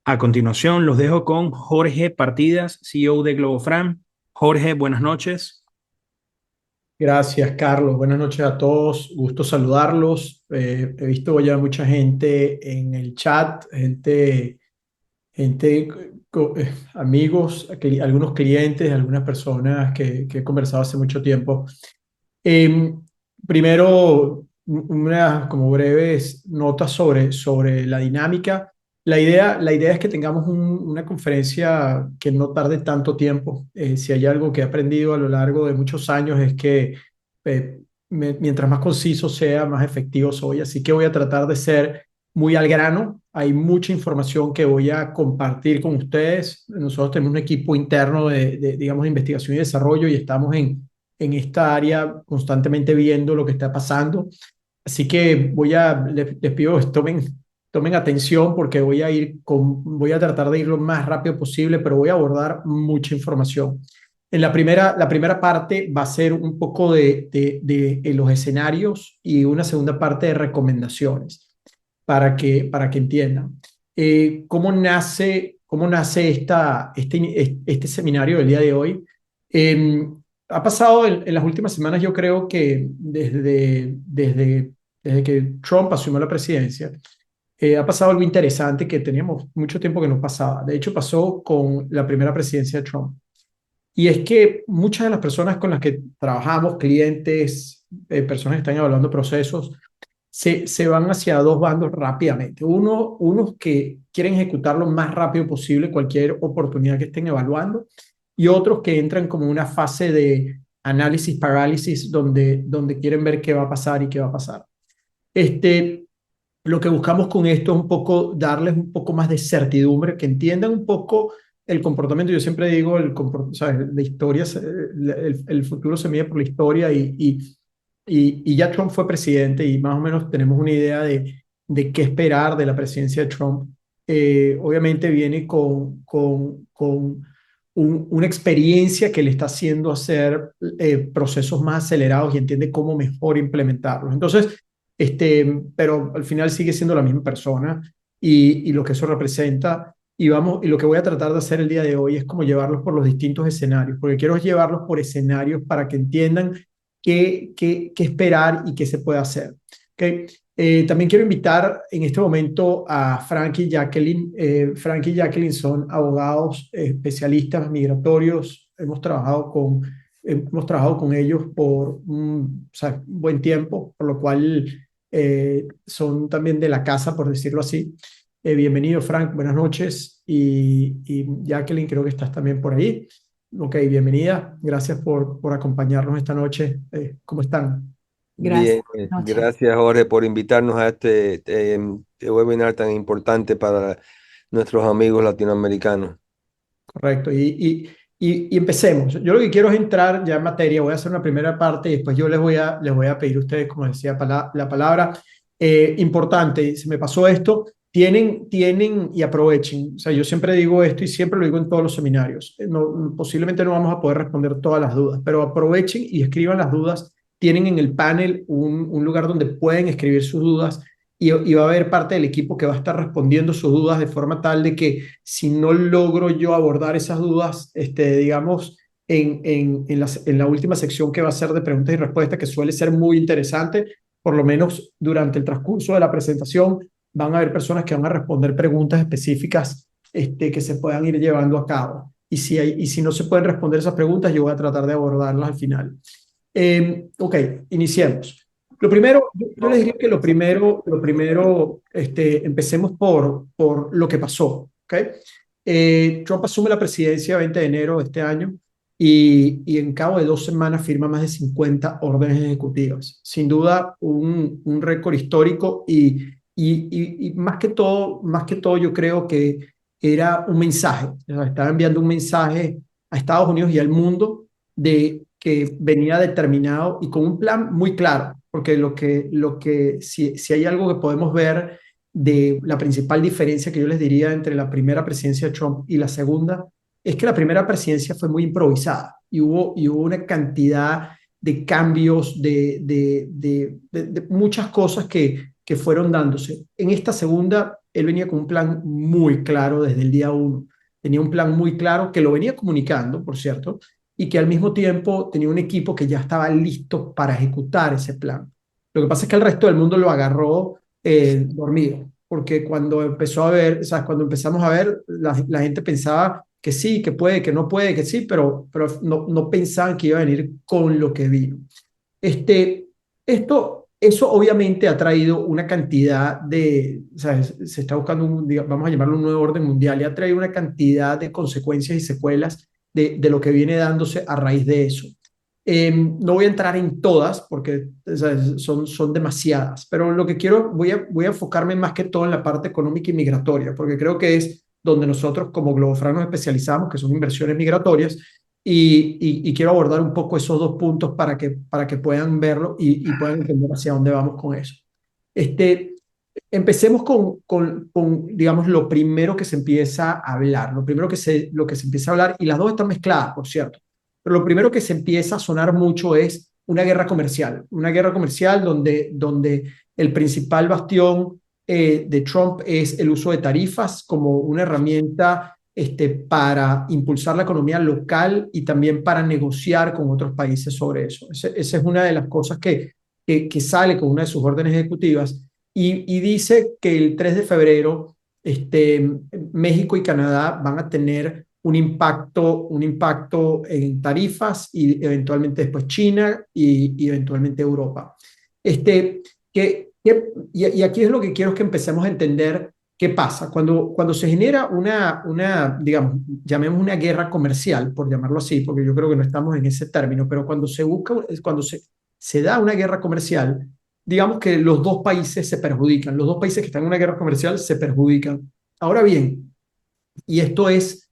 A continuación, los dejo con Jorge Partidas, CEO de Globofran. Jorge, buenas noches. Gracias, Carlos. Buenas noches a todos. Gusto saludarlos. He visto ya mucha gente en el chat, gente, amigos, algunos clientes, algunas personas que he conversado hace mucho tiempo. Eh, Primero, unas como breves notas sobre la dinámica. La idea es que tengamos una conferencia que no tarde tanto tiempo. Si hay algo que he aprendido a lo largo de muchos años es que mientras más conciso sea, más efectivo soy. Así que voy a tratar de ser muy al grano. Hay mucha información que voy a compartir con ustedes. Nosotros tenemos un equipo interno digamos, de investigación y desarrollo y estamos en esta área constantemente viendo lo que está pasando. Así que les pido que tomen atención porque voy a tratar de ir lo más rápido posible, pero voy a abordar mucha información. La primera parte va a ser un poco de los escenarios y una segunda parte de recomendaciones para que entiendan. Cómo nace este seminario del día de hoy? Eh, Ha pasado en las últimas semanas, yo creo que desde que Trump asumió la presidencia, ha pasado algo interesante que teníamos mucho tiempo que no pasaba. De hecho, pasó con la primera presidencia de Trump. Y es que muchas de las personas con las que trabajamos, clientes, personas que están evaluando procesos, se van hacia dos bandos rápidamente. Unos que quieren ejecutar lo más rápido posible cualquier oportunidad que estén evaluando y otros que entran como una fase de análisis parálisis donde quieren ver qué va a pasar y qué va a pasar. Este, lo que buscamos con esto es un poco darles un poco más de certidumbre, que entiendan un poco el comportamiento. Yo siempre digo, ¿sabes? La historia, el futuro se mide por la historia y ya Trump fue presidente y más o menos tenemos una idea de qué esperar de la presidencia de Trump. Obviamente viene con una experiencia que le está haciendo hacer procesos más acelerados y entiende cómo mejor implementarlos. Entonces, pero al final sigue siendo la misma persona y lo que eso representa. Y lo que voy a tratar de hacer el día de hoy es como llevarlos por los distintos escenarios, porque quiero llevarlos por escenarios para que entiendan qué esperar y qué se puede hacer. ¿Okay? También quiero invitar en este momento a Frank y Jacqueline. Frank y Jacqueline son abogados especialistas migratorios. Hemos trabajado con ellos por o sea, un buen tiempo, por lo cual son también de la casa, por decirlo así. Bienvenido, Frank, buenas noches. Y Jacqueline, creo que estás también por ahí. Ok, bienvenida. Gracias por acompañarnos esta noche. ¿Cómo están? Bien, Gracias. Buenas noches. gracias Jorge por invitarnos a este webinar tan importante para nuestros amigos latinoamericanos. Correcto. Y empecemos. Yo lo que quiero es entrar ya en materia. Voy a hacer una primera parte y después yo les voy a pedir a ustedes, como decía la palabra. Importante, se me pasó esto. Tienen y aprovechen. O sea, yo siempre digo esto y siempre lo digo en todos los seminarios. Posiblemente no vamos a poder responder todas las dudas, pero aprovechen y escriban las dudas. Tienen en el panel un lugar donde pueden escribir sus dudas y va a haber parte del equipo que va a estar respondiendo sus dudas de forma tal de que si no logro yo abordar esas dudas, digamos, en la última sección que va a ser de preguntas y respuestas, que suele ser muy interesante, por lo menos durante el transcurso de la presentación, van a haber personas que van a responder preguntas específicas que se puedan ir llevando a cabo. Y si no se pueden responder esas preguntas, yo voy a tratar de abordarlas al final. Ok, iniciemos. Lo primero, yo les diría que lo primero, empecemos por lo que pasó, ¿ok? Trump asume la presidencia el 20 de enero de este año y en cabo de 2 semanas firma más de 50 órdenes ejecutivas. Sin duda, un récord histórico y más que todo, yo creo que era un mensaje. O sea, estaba enviando un mensaje a Estados Unidos y al mundo de que venía determinado y con un plan muy claro, porque si hay algo que podemos ver de la principal diferencia que yo les diría entre la primera presidencia de Trump y la segunda, es que la primera presidencia fue muy improvisada y hubo una cantidad de cambios, de muchas cosas que fueron dándose. En esta segunda él venía con un plan muy claro desde el día uno. Tenía un plan muy claro que lo venía comunicando, por cierto, y que al mismo tiempo tenía un equipo que ya estaba listo para ejecutar ese plan. Lo que pasa es que el resto del mundo lo agarró dormido, porque cuando empezó a ver, o sea, cuando empezamos a ver, la gente pensaba que sí, que puede, que no puede, que sí, pero no pensaban que iba a venir con lo que vino. Este, eso obviamente ha traído una cantidad de, o sea, se está buscando, vamos a llamarlo un nuevo orden mundial, y ha traído una cantidad de consecuencias y secuelas de lo que viene dándose a raíz de eso. No voy a entrar en todas porque, o sea, son demasiadas, pero lo que quiero, voy a enfocarme más que todo en la parte económica y migratoria, porque creo que es donde nosotros como Globofran nos especializamos, que son inversiones migratorias, y quiero abordar un poco esos dos puntos para que puedan verlo y puedan entender hacia dónde vamos con eso. Este, Empecemos digamos, lo primero que se empieza a hablar, lo que se empieza a hablar, y las dos están mezcladas, por cierto, pero lo primero que se empieza a sonar mucho es una guerra comercial donde el principal bastión de Trump es el uso de tarifas como una herramienta para impulsar la economía local y también para negociar con otros países sobre eso. Esa es una de las cosas que sale con una de sus órdenes ejecutivas y dice que el 3 de febrero México y Canadá van a tener un impacto en tarifas y eventualmente después China y eventualmente Europa. Este, y aquí es lo que quiero que empecemos a entender qué pasa. Cuando se genera digamos, llamemos una guerra comercial, por llamarlo así, porque yo creo que no estamos en ese término, pero cuando se da una guerra comercial, digamos que los dos países se perjudican, los dos países que están en una guerra comercial se perjudican. Ahora bien, y esto es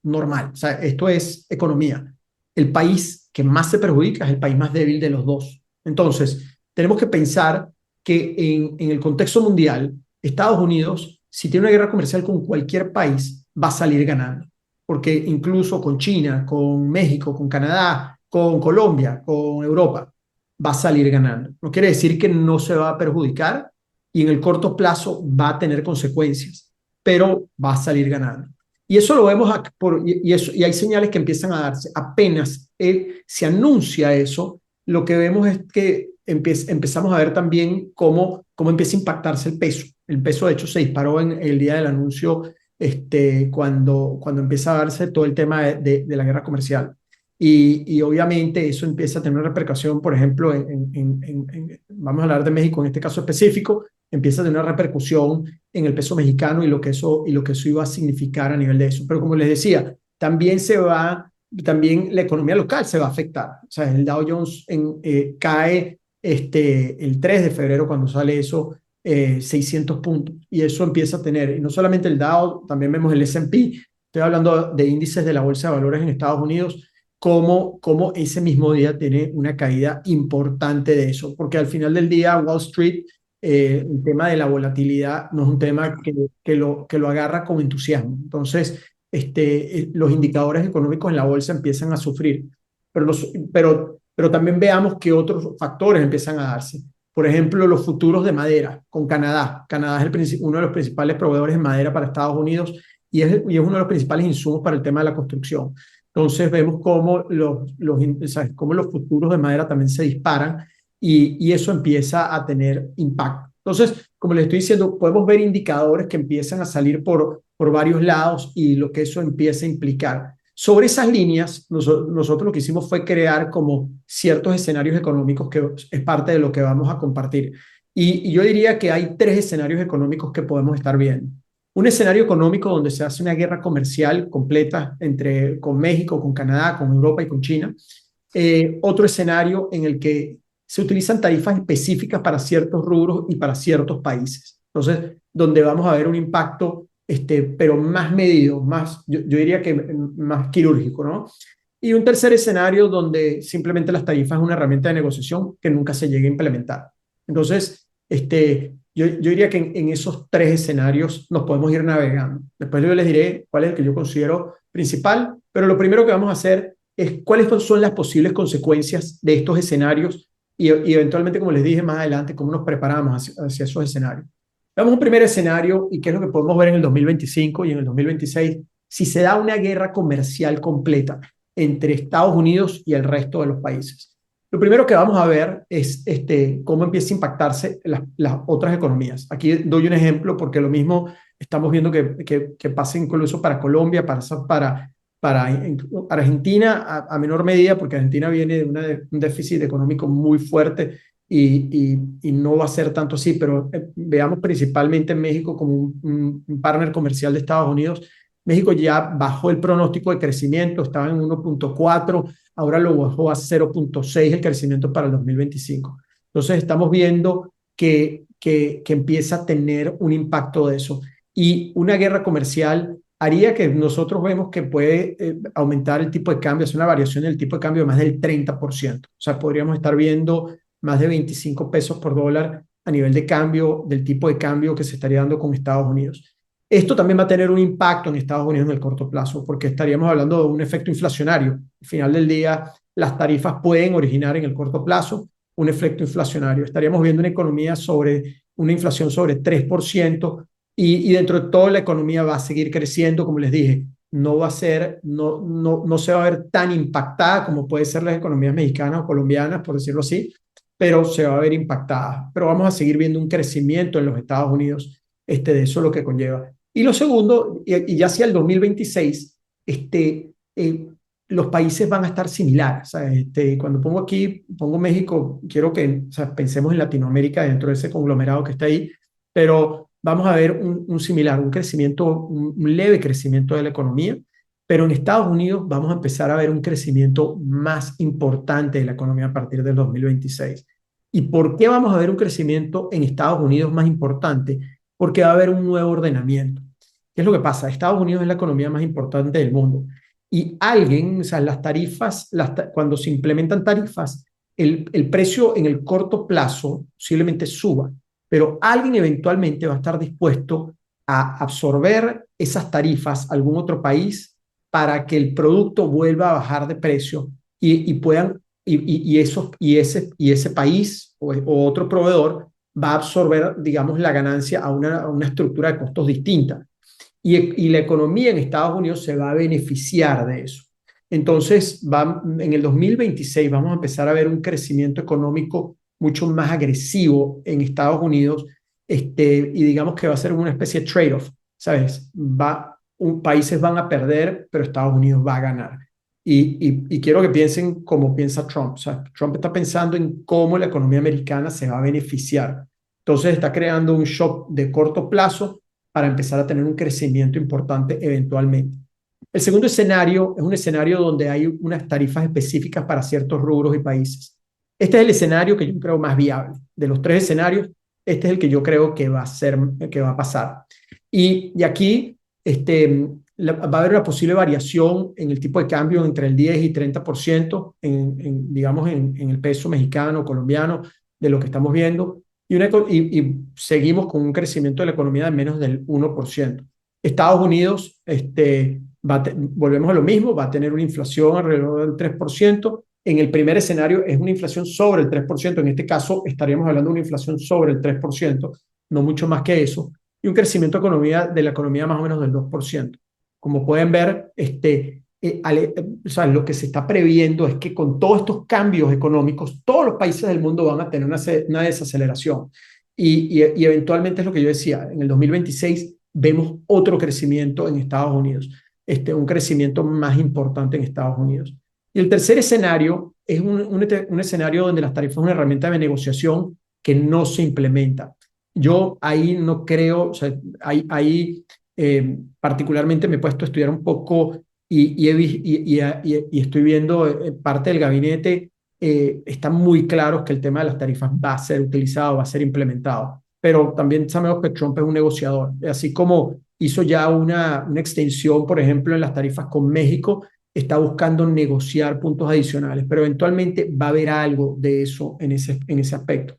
normal, o sea, esto es economía. El país que más se perjudica es el país más débil de los dos. Entonces, tenemos que pensar que en el contexto mundial, Estados Unidos, si tiene una guerra comercial con cualquier país, va a salir ganando. Porque incluso con China, con México, con Canadá, con Colombia, con Europa, va a salir ganando. No quiere decir que no se va a perjudicar y en el corto plazo va a tener consecuencias, pero va a salir ganando. Y eso lo vemos y hay señales que empiezan a darse. Apenas se anuncia eso, lo que vemos es que empezamos a ver también cómo empieza a impactarse el peso. El peso, de hecho, se disparó en el día del anuncio cuando empieza a darse todo el tema de la guerra comercial. Y obviamente eso empieza a tener una repercusión, por ejemplo, vamos a hablar de México en este caso específico, empieza a tener una repercusión en el peso mexicano y lo que eso iba a significar a nivel de eso. Pero como les decía, también la economía local se va a afectar. O sea, el Dow Jones cae el 3 de febrero cuando sale eso, 600 puntos. Y eso empieza a tener, y no solamente el Dow, también vemos el S&P, estoy hablando de índices de la Bolsa de Valores en Estados Unidos, como ese mismo día tiene una caída importante de eso, porque al final del día Wall Street, el tema de la volatilidad no es un tema que lo agarra con entusiasmo. Entonces, los indicadores económicos en la bolsa empiezan a sufrir, pero también veamos que otros factores empiezan a darse. Por ejemplo, los futuros de madera con Canadá. Canadá es uno de los principales proveedores de madera para Estados Unidos y es uno de los principales insumos para el tema de la construcción. Entonces vemos cómo cómo los futuros de madera también se disparan y eso empieza a tener impacto. Entonces, como les estoy diciendo, podemos ver indicadores que empiezan a salir por varios lados y lo que eso empieza a implicar. Sobre esas líneas, nosotros lo que hicimos fue crear como ciertos escenarios económicos que es parte de lo que vamos a compartir. Y yo diría que hay tres escenarios económicos que podemos estar viendo. Un escenario económico donde se hace una guerra comercial completa con México, con Canadá, con Europa y con China. Otro escenario en el que se utilizan tarifas específicas para ciertos rubros y para ciertos países. Entonces, donde vamos a ver un impacto, pero más medido, yo diría que más quirúrgico, ¿no? Y un tercer escenario donde simplemente las tarifas es una herramienta de negociación que nunca se llegue a implementar. Entonces, yo diría que en esos tres escenarios nos podemos ir navegando. Después yo les diré cuál es el que yo considero principal, pero lo primero que vamos a hacer es cuáles son las posibles consecuencias de estos escenarios y eventualmente, como les dije más adelante, cómo nos preparamos hacia esos escenarios. Veamos un primer escenario y qué es lo que podemos ver en el 2025 y en el 2026, si se da una guerra comercial completa entre Estados Unidos y el resto de los países. Lo primero que vamos a ver es cómo empieza a impactarse las otras economías. Aquí doy un ejemplo porque lo mismo estamos viendo que pasa incluso para Colombia, para Argentina a menor medida, porque Argentina viene de un déficit económico muy fuerte y no va a ser tanto así, pero veamos principalmente en México como un partner comercial de Estados Unidos. México ya bajó el pronóstico de crecimiento, estaba en 1.4, ahora lo bajó a 0.6 el crecimiento para el 2025. Entonces estamos viendo que empieza a tener un impacto de eso. Y una guerra comercial haría que nosotros vemos que puede aumentar el tipo de cambio, hacer una variación del tipo de cambio de más del 30%. O sea, podríamos estar viendo más de 25 pesos por dólar a nivel de cambio, del tipo de cambio que se estaría dando con Estados Unidos. Esto también va a tener un impacto en Estados Unidos en el corto plazo, porque estaríamos hablando de un efecto inflacionario. Al final del día, las tarifas pueden originar en el corto plazo un efecto inflacionario. Estaríamos viendo una inflación sobre 3% y dentro de toda la economía va a seguir creciendo, como les dije. No se va a ver tan impactada como puede ser las economías mexicanas o colombianas, por decirlo así, pero se va a ver impactada. Pero vamos a seguir viendo un crecimiento en los Estados Unidos, de eso lo que conlleva. Y lo segundo, y ya hacia el 2026, los países van a estar similares. O sea, cuando pongo México, quiero que, o sea, pensemos en Latinoamérica dentro de ese conglomerado que está ahí, pero vamos a ver un similar, un crecimiento, un leve crecimiento de la economía, pero en Estados Unidos vamos a empezar a ver un crecimiento más importante de la economía a partir del 2026. ¿Y por qué vamos a ver un crecimiento en Estados Unidos más importante? Porque va a haber un nuevo ordenamiento. ¿Qué es lo que pasa? Estados Unidos es la economía más importante del mundo. Y o sea, las tarifas, cuando se implementan tarifas, el precio en el corto plazo posiblemente suba, pero alguien eventualmente va a estar dispuesto a absorber esas tarifas a algún otro país para que el producto vuelva a bajar de precio y puedan, y ese país o otro proveedor va a absorber, digamos, la ganancia a una estructura de costos distinta. Y la economía en Estados Unidos se va a beneficiar de eso. Entonces, en el 2026 vamos a empezar a ver un crecimiento económico mucho más agresivo en Estados Unidos, y digamos que va a ser una especie de trade-off, ¿sabes? Países van a perder, pero Estados Unidos va a ganar. Y quiero que piensen como piensa Trump. O sea, Trump está pensando en cómo la economía americana se va a beneficiar. Entonces está creando un shock de corto plazo para empezar a tener un crecimiento importante eventualmente. El segundo escenario es un escenario donde hay unas tarifas específicas para ciertos rubros y países. Este es el escenario que yo creo más viable. De los tres escenarios, este es el que yo creo que va a pasar. Y aquí va a haber una posible variación en el tipo de cambio entre el 10 y 30% digamos, en el peso mexicano, colombiano, de lo que estamos viendo. Y seguimos con un crecimiento de la economía de menos del 1%. Estados Unidos, volvemos a lo mismo, va a tener una inflación alrededor del 3%. En el primer escenario es una inflación sobre el 3%. En este caso estaríamos hablando de una inflación sobre el 3%, no mucho más que eso. Y un crecimiento de la economía más o menos del 2%. Como pueden ver, o sea, lo que se está previendo es que con todos estos cambios económicos, todos los países del mundo van a tener una desaceleración. Y eventualmente es lo que yo decía, en el 2026 vemos otro crecimiento en Estados Unidos, un crecimiento más importante en Estados Unidos. Y el tercer escenario es un escenario donde las tarifas son una herramienta de negociación que no se implementa. Yo ahí no creo, o sea, ahí particularmente me he puesto a estudiar un poco y estoy viendo parte del gabinete, están muy claros que el tema de las tarifas va a ser utilizado, va a ser implementado. Pero también sabemos que Trump es un negociador. Así como hizo ya una extensión, por ejemplo, en las tarifas con México, está buscando negociar puntos adicionales, pero eventualmente va a haber algo de eso en ese aspecto.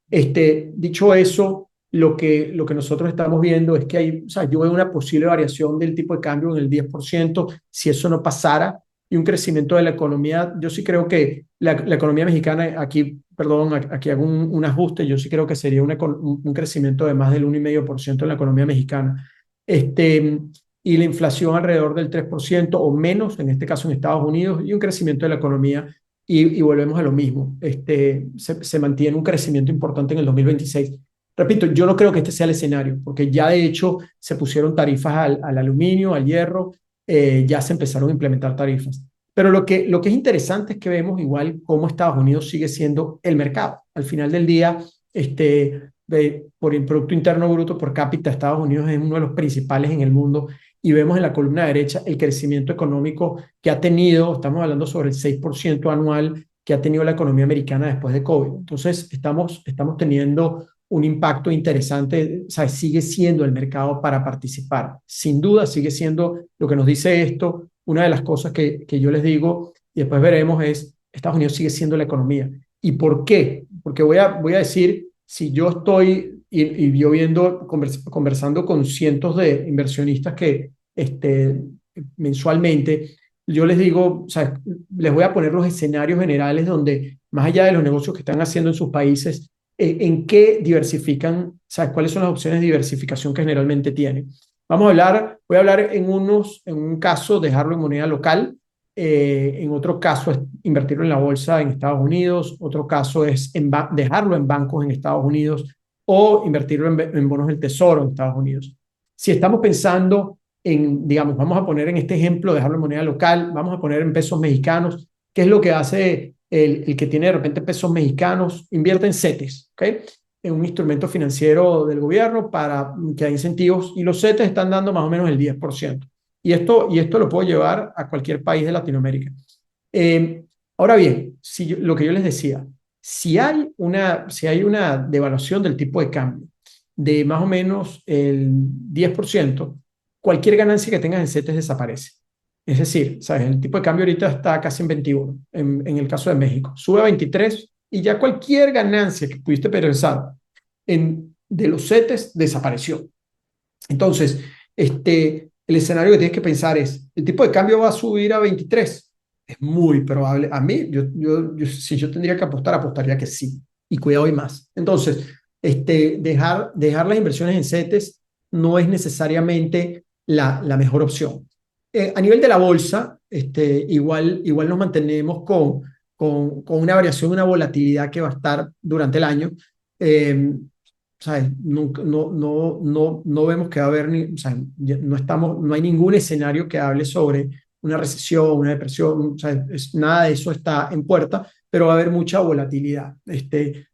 Dicho eso, lo que nosotros estamos viendo es que o sea, yo veo una posible variación del tipo de cambio en el 10%. Si eso no pasara, y un crecimiento de la economía. Yo sí creo que la economía mexicana, aquí, perdón, aquí hago un ajuste, yo sí creo que sería un crecimiento de más del 1,5% en la economía mexicana. Y la inflación alrededor del 3% o menos, en este caso en Estados Unidos, y un crecimiento de la economía. Y volvemos a lo mismo, se mantiene un crecimiento importante en el 2026. Repito, yo no creo que este sea el escenario, porque ya de hecho se pusieron tarifas al aluminio, al hierro, ya se empezaron a implementar tarifas. Pero lo que es interesante es que vemos igual cómo Estados Unidos sigue siendo el mercado. Al final del día, por el Producto Interno Bruto por cápita, Estados Unidos es uno de los principales en el mundo y vemos en la columna derecha el crecimiento económico que ha tenido, estamos hablando sobre el 6% anual que ha tenido la economía americana después de COVID. Entonces, estamos teniendo un impacto interesante, o sea, sigue siendo el mercado para participar. Sin duda, sigue siendo lo que nos dice esto. Una de las cosas que yo les digo, y después veremos, es Estados Unidos sigue siendo la economía. ¿Y por qué? Porque voy a decir, si yo estoy, y yo conversando con cientos de inversionistas que mensualmente, yo les digo, o sea, les voy a poner los escenarios generales donde, más allá de los negocios que están haciendo en sus países, en qué diversifican, o sea, cuáles son las opciones de diversificación que generalmente tienen. Voy a hablar en un caso dejarlo en moneda local, en otro caso es invertirlo en la bolsa en Estados Unidos, otro caso es dejarlo en bancos en Estados Unidos o invertirlo en bonos del tesoro en Estados Unidos. Si estamos pensando digamos, vamos a poner en este ejemplo, dejarlo en moneda local, vamos a poner en pesos mexicanos, ¿qué es lo que hace el que tiene de repente pesos mexicanos? Invierte en CETES, ¿ok? En un instrumento financiero del gobierno para que haya incentivos, y los CETES están dando más o menos el 10%. Y esto lo puedo llevar a cualquier país de Latinoamérica. Ahora bien, lo que yo les decía, si hay una devaluación del tipo de cambio de más o menos el 10%, cualquier ganancia que tengas en CETES desaparece. Es decir, ¿sabes? El tipo de cambio ahorita está casi en 21, en el caso de México. Sube a 23 y ya cualquier ganancia que pudiste pensar de los CETES desapareció. Entonces, el escenario que tienes que pensar es, ¿el tipo de cambio va a subir a 23? Es muy probable. A mí, si yo tendría que apostar, apostaría que sí. Y cuidado y más. Entonces, dejar las inversiones en CETES no es necesariamente la mejor opción. A nivel de la bolsa, igual nos mantenemos con una variación, una volatilidad que va a estar durante el año. ¿Sabes? No vemos que va a haber, o sea, no hay ningún escenario que hable sobre una recesión, una depresión, o sea, nada de eso está en puerta, pero va a haber mucha volatilidad.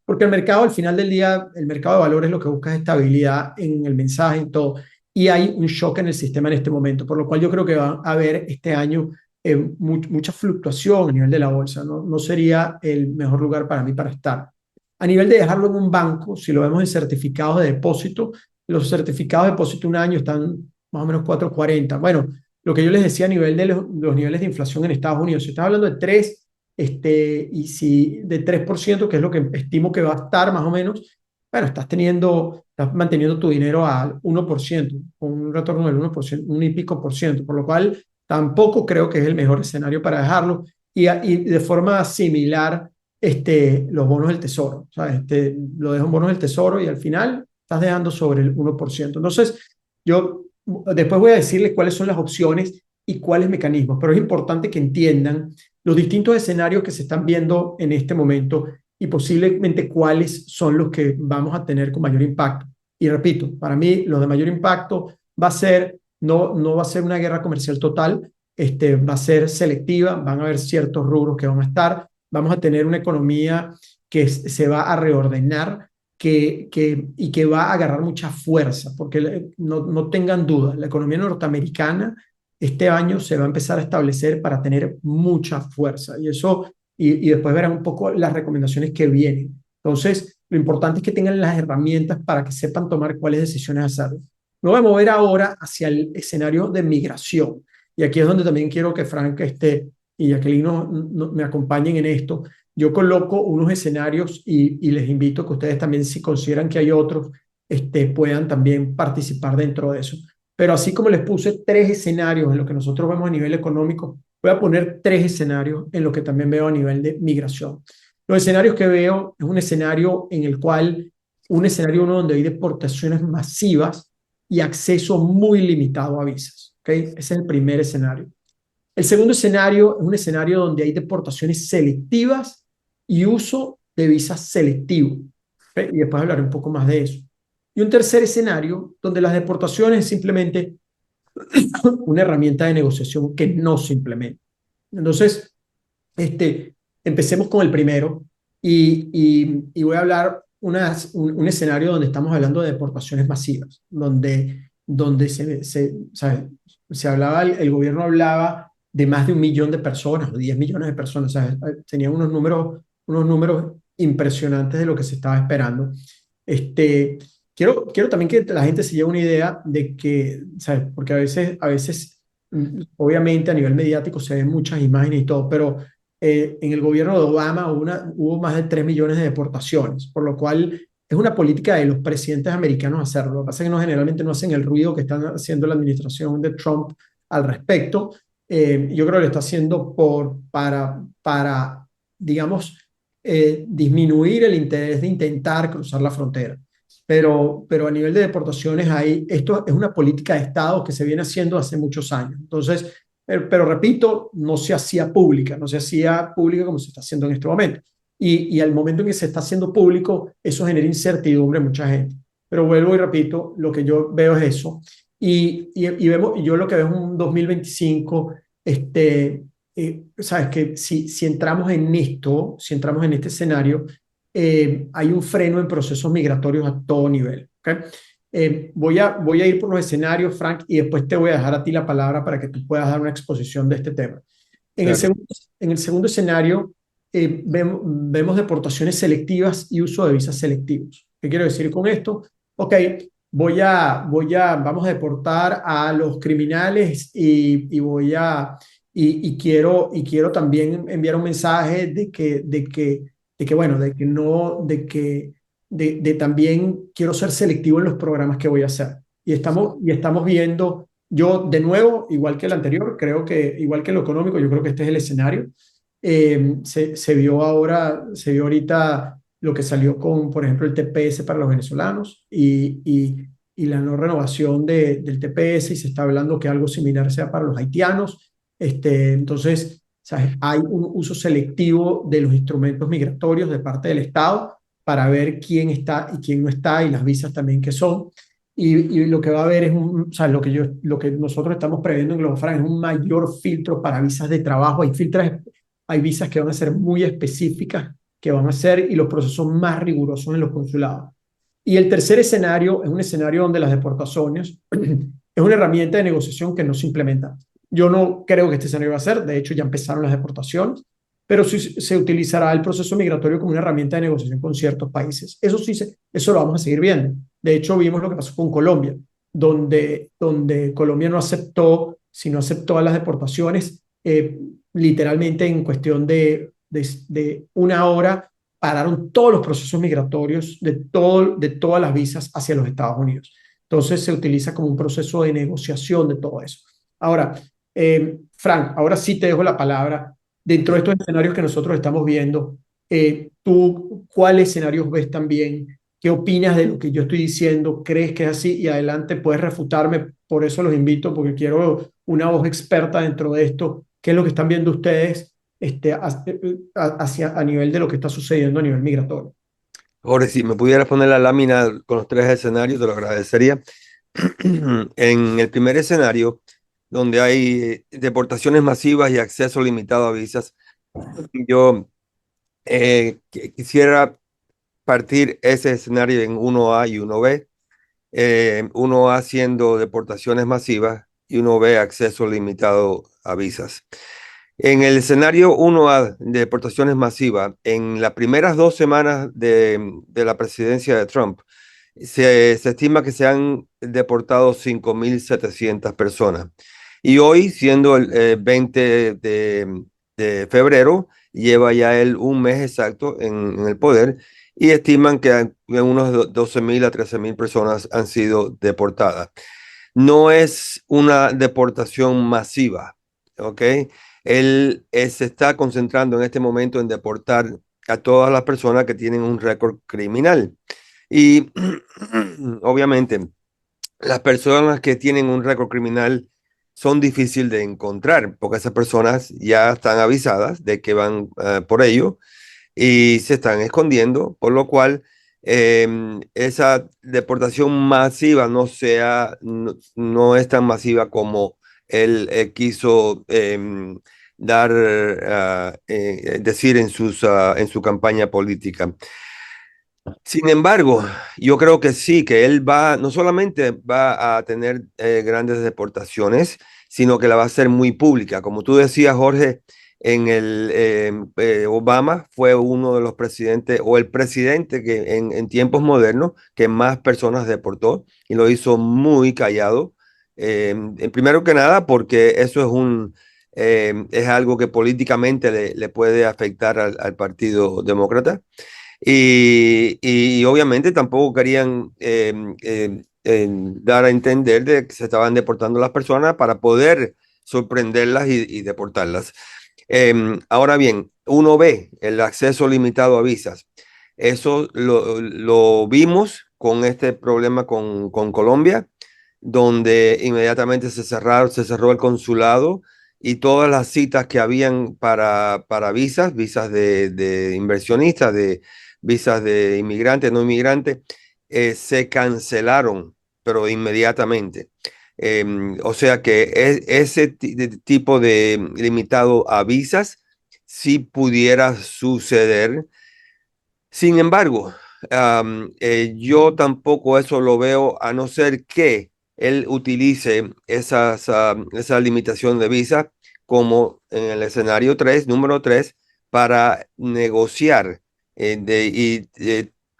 Porque el mercado, al final del día, el mercado de valores lo que busca es estabilidad en el mensaje, en todo. Y hay un shock en el sistema en este momento, por lo cual yo creo que va a haber este año mucha fluctuación a nivel de la bolsa. No sería el mejor lugar para mí para estar. A nivel de dejarlo en un banco, si lo vemos en certificados de depósito, los certificados de depósito un año están más o menos 4,40. Bueno, lo que yo les decía a nivel de los niveles de inflación en Estados Unidos, si estás hablando de 3, y si de 3%, que es lo que estimo que va a estar más o menos, bueno, estás manteniendo tu dinero al 1%, con un retorno del 1%, 1 y pico%, por lo cual tampoco creo que es el mejor escenario para dejarlo. Y de forma similar, los bonos del tesoro, ¿sabes? Lo dejo en bonos del tesoro y al final estás dejando sobre el 1%. Entonces, yo después voy a decirles cuáles son las opciones y cuáles mecanismos, pero es importante que entiendan los distintos escenarios que se están viendo en este momento y posiblemente cuáles son los que vamos a tener con mayor impacto. Y repito, para mí los de mayor impacto no va a ser una guerra comercial total, va a ser selectiva, van a haber ciertos rubros que van a estar, vamos a tener una economía que se va a reordenar y que va a agarrar mucha fuerza, porque no tengan duda, la economía norteamericana este año se va a empezar a establecer para tener mucha fuerza y después verán un poco las recomendaciones que vienen. Entonces, lo importante es que tengan las herramientas para que sepan tomar cuáles decisiones hacer. Me voy a mover ahora hacia el escenario de migración. Y aquí es donde también quiero que Frank y Jacqueline me acompañen en esto. Yo coloco unos escenarios y les invito a que ustedes también, si consideran que hay otros, puedan también participar dentro de eso. Pero así como les puse 3 escenarios en lo que nosotros vemos a nivel económico, Voy a poner tres escenarios en lo que también veo a nivel de migración. Los escenarios que veo es un escenario en el cual, un escenario uno donde hay deportaciones masivas y acceso muy limitado a visas. ¿Okay? Ese es el primer escenario. El segundo escenario es un escenario donde hay deportaciones selectivas y uso de visas selectivo. ¿Okay? Y después hablaré un poco más de eso. Y un tercer escenario donde las deportaciones es simplemente una herramienta de negociación que no se implementa. Entonces, empecemos con el primero y voy a hablar un escenario donde estamos hablando de deportaciones masivas, donde se hablaba, el gobierno hablaba de más de 1 millón de personas o 10 millones de personas. Tenía unos números impresionantes de lo que se estaba esperando. Quiero también que la gente se lleve una idea de que, ¿sabes? Porque a veces, obviamente a nivel mediático se ven muchas imágenes y todo, pero en el gobierno de Obama hubo más de 3 millones de deportaciones, por lo cual es una política de los presidentes americanos hacerlo. Lo que pasa es que generalmente no hacen el ruido que están haciendo la administración de Trump al respecto. Yo creo que lo está haciendo para digamos, disminuir el interés de intentar cruzar la frontera. Pero a nivel de deportaciones, esto es una política de Estado que se viene haciendo hace muchos años. Entonces, pero repito, no se hacía pública como se está haciendo en este momento. Y al momento en que se está haciendo público, eso genera incertidumbre en mucha gente. Pero vuelvo y repito, lo que yo veo es eso. Y yo lo que veo es un 2025, sabes que si entramos en esto, si entramos en este escenario, hay un freno en procesos migratorios a todo nivel. ¿Okay? Voy a ir por los escenarios, Frank, y después te voy a dejar a ti la palabra para que tú puedas dar una exposición de este tema. Claro. En el segundo escenario, vemos deportaciones selectivas y uso de visas selectivos. ¿Qué quiero decir con esto? Ok, vamos a deportar a los criminales y quiero también enviar un mensaje de también quiero ser selectivo en los programas que voy a hacer. Y estamos viendo, yo de nuevo, igual que el anterior, creo que igual que lo económico, yo creo que este es el escenario. Se vio ahorita lo que salió con, por ejemplo, el TPS para los venezolanos y la no renovación del TPS, y se está hablando que algo similar sea para los haitianos. Entonces, ¿sabes? Hay un uso selectivo de los instrumentos migratorios de parte del Estado para ver quién está y quién no está, y las visas también que son. Y lo que va a haber es o sea, lo que nosotros estamos previendo en GloboFran es un mayor filtro para visas de trabajo. Hay visas que van a ser muy específicas, que van a ser, y los procesos más rigurosos en los consulados. Y el tercer escenario es un escenario donde las deportaciones es una herramienta de negociación que no se implementa. Yo no creo que este escenario va a ser, de hecho ya empezaron las deportaciones, pero sí se utilizará el proceso migratorio como una herramienta de negociación con ciertos países. Eso lo vamos a seguir viendo. De hecho, vimos lo que pasó con Colombia, donde Colombia no aceptó, sino aceptó a las deportaciones, literalmente en cuestión de 1 hora, pararon todos los procesos migratorios de todas las visas hacia los Estados Unidos. Entonces se utiliza como un proceso de negociación de todo eso. Ahora, Frank, ahora sí te dejo la palabra. Dentro de estos escenarios que nosotros estamos viendo, ¿tú cuáles escenarios ves también? ¿Qué opinas de lo que yo estoy diciendo? ¿Crees que es así? Y adelante puedes refutarme, por eso los invito, porque quiero una voz experta dentro de esto. ¿Qué es lo que están viendo ustedes a nivel de lo que está sucediendo a nivel migratorio? Jorge, si me pudieras poner la lámina con los tres escenarios, te lo agradecería. En el primer escenario, donde hay deportaciones masivas y acceso limitado a visas, yo quisiera partir ese escenario en 1A y 1B. 1A siendo deportaciones masivas y 1B acceso limitado a visas. En el escenario 1A de deportaciones masivas, en las primeras 2 semanas de la presidencia de Trump, se estima que se han deportado 5.700 personas. Y hoy, siendo el 20 de febrero, lleva ya él un mes exacto en el poder, y estiman que unos 12.000 a 13.000 personas han sido deportadas. No es una deportación masiva, ¿ok? él se está concentrando en este momento en deportar a todas las personas que tienen un récord criminal. Y obviamente las personas que tienen un récord criminal son difíciles de encontrar porque esas personas ya están avisadas de que van por ello y se están escondiendo, por lo cual esa deportación masiva no es tan masiva como él quiso decir en su campaña política. Sin embargo, yo creo que sí, que él no solamente va a tener grandes deportaciones, sino que la va a hacer muy pública. Como tú decías, Jorge, Obama fue uno de los presidentes o el presidente que en tiempos modernos que más personas deportó y lo hizo muy callado. Primero que nada, porque eso es algo que políticamente le puede afectar al Partido Demócrata. Y obviamente tampoco querían dar a entender de que se estaban deportando las personas para poder sorprenderlas y deportarlas. Ahora bien, uno ve el acceso limitado a visas. Eso lo vimos con este problema con Colombia, donde inmediatamente se cerró el consulado y todas las citas que habían para visas de inversionistas, de visas de inmigrantes, no inmigrantes, se cancelaron, pero inmediatamente. O sea que ese tipo de limitado a visas sí pudiera suceder. Sin embargo, yo tampoco eso lo veo a no ser que él utilice esa limitación de visa como en el escenario 3, número 3, para negociar y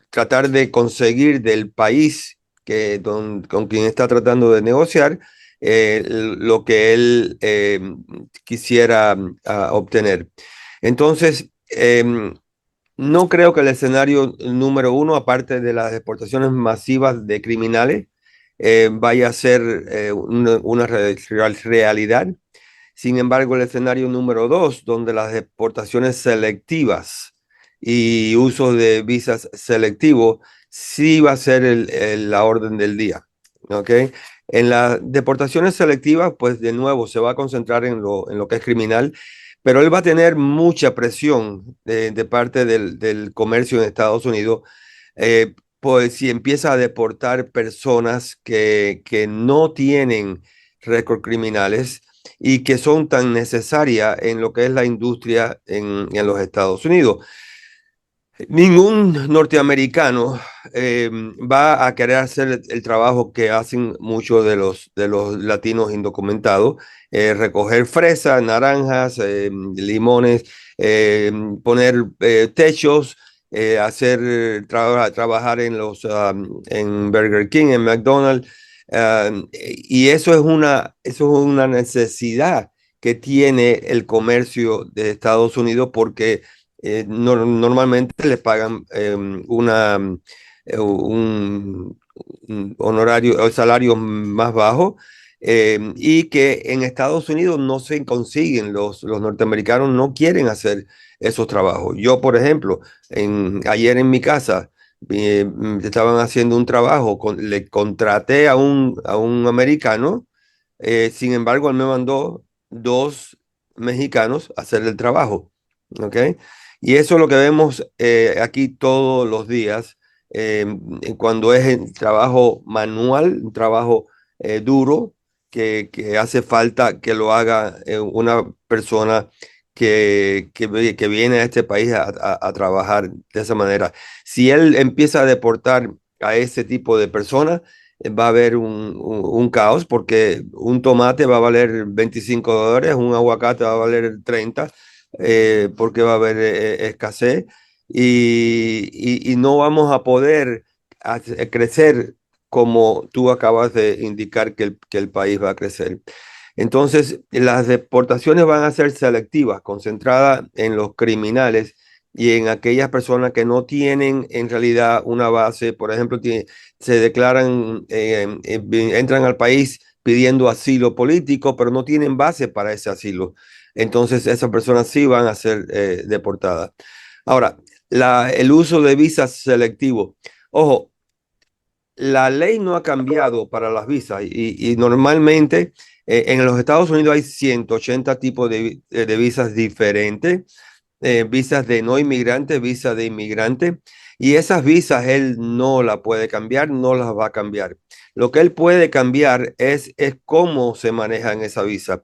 tratar de conseguir del país con quien está tratando de negociar lo que él quisiera obtener. Entonces, no creo que el escenario número uno, aparte de las deportaciones masivas de criminales, vaya a ser una realidad. Sin embargo, el escenario número dos, donde las deportaciones selectivas y uso de visas selectivos, sí va a ser la orden del día. ¿Ok? En las deportaciones selectivas, pues de nuevo se va a concentrar en lo que es criminal, pero él va a tener mucha presión de parte del comercio en Estados Unidos, pues si empieza a deportar personas que no tienen récord criminales y que son tan necesarias en lo que es la industria en los Estados Unidos. Ningún norteamericano va a querer hacer el trabajo que hacen muchos de los latinos indocumentados, recoger fresas, naranjas, limones, poner techos, trabajar en Burger King, en McDonald's, y eso es una necesidad que tiene el comercio de Estados Unidos porque normalmente le pagan un honorario o salario más bajo, y que en Estados Unidos no se consiguen, los norteamericanos no quieren hacer esos trabajos. Yo, por ejemplo, ayer en mi casa estaban haciendo un trabajo, le contraté a un americano, sin embargo, él me mandó dos mexicanos a hacer el trabajo. ¿Ok? Y eso es lo que vemos aquí todos los días, cuando es el trabajo manual, un trabajo duro, que hace falta que lo haga una persona que viene a este país a trabajar de esa manera. Si él empieza a deportar a ese tipo de personas, va a haber un caos porque un tomate va a valer $25, un aguacate va a valer 30, porque va a haber escasez y no vamos a poder crecer como tú acabas de indicar que el país va a crecer. Entonces, las deportaciones van a ser selectivas, concentradas en los criminales y en aquellas personas que no tienen en realidad una base. Por ejemplo, se declaran, entran al país pidiendo asilo político, pero no tienen base para ese asilo. entonces esas personas sí van a ser deportadas. Ahora, el uso de visas selectivos. Ojo, la ley no ha cambiado para las visas y normalmente en los Estados Unidos hay 180 tipos de visas diferentes, visas de no inmigrante, visas de inmigrante, y esas visas él no las puede cambiar, no las va a cambiar. Lo que él puede cambiar es cómo se maneja en esa visa,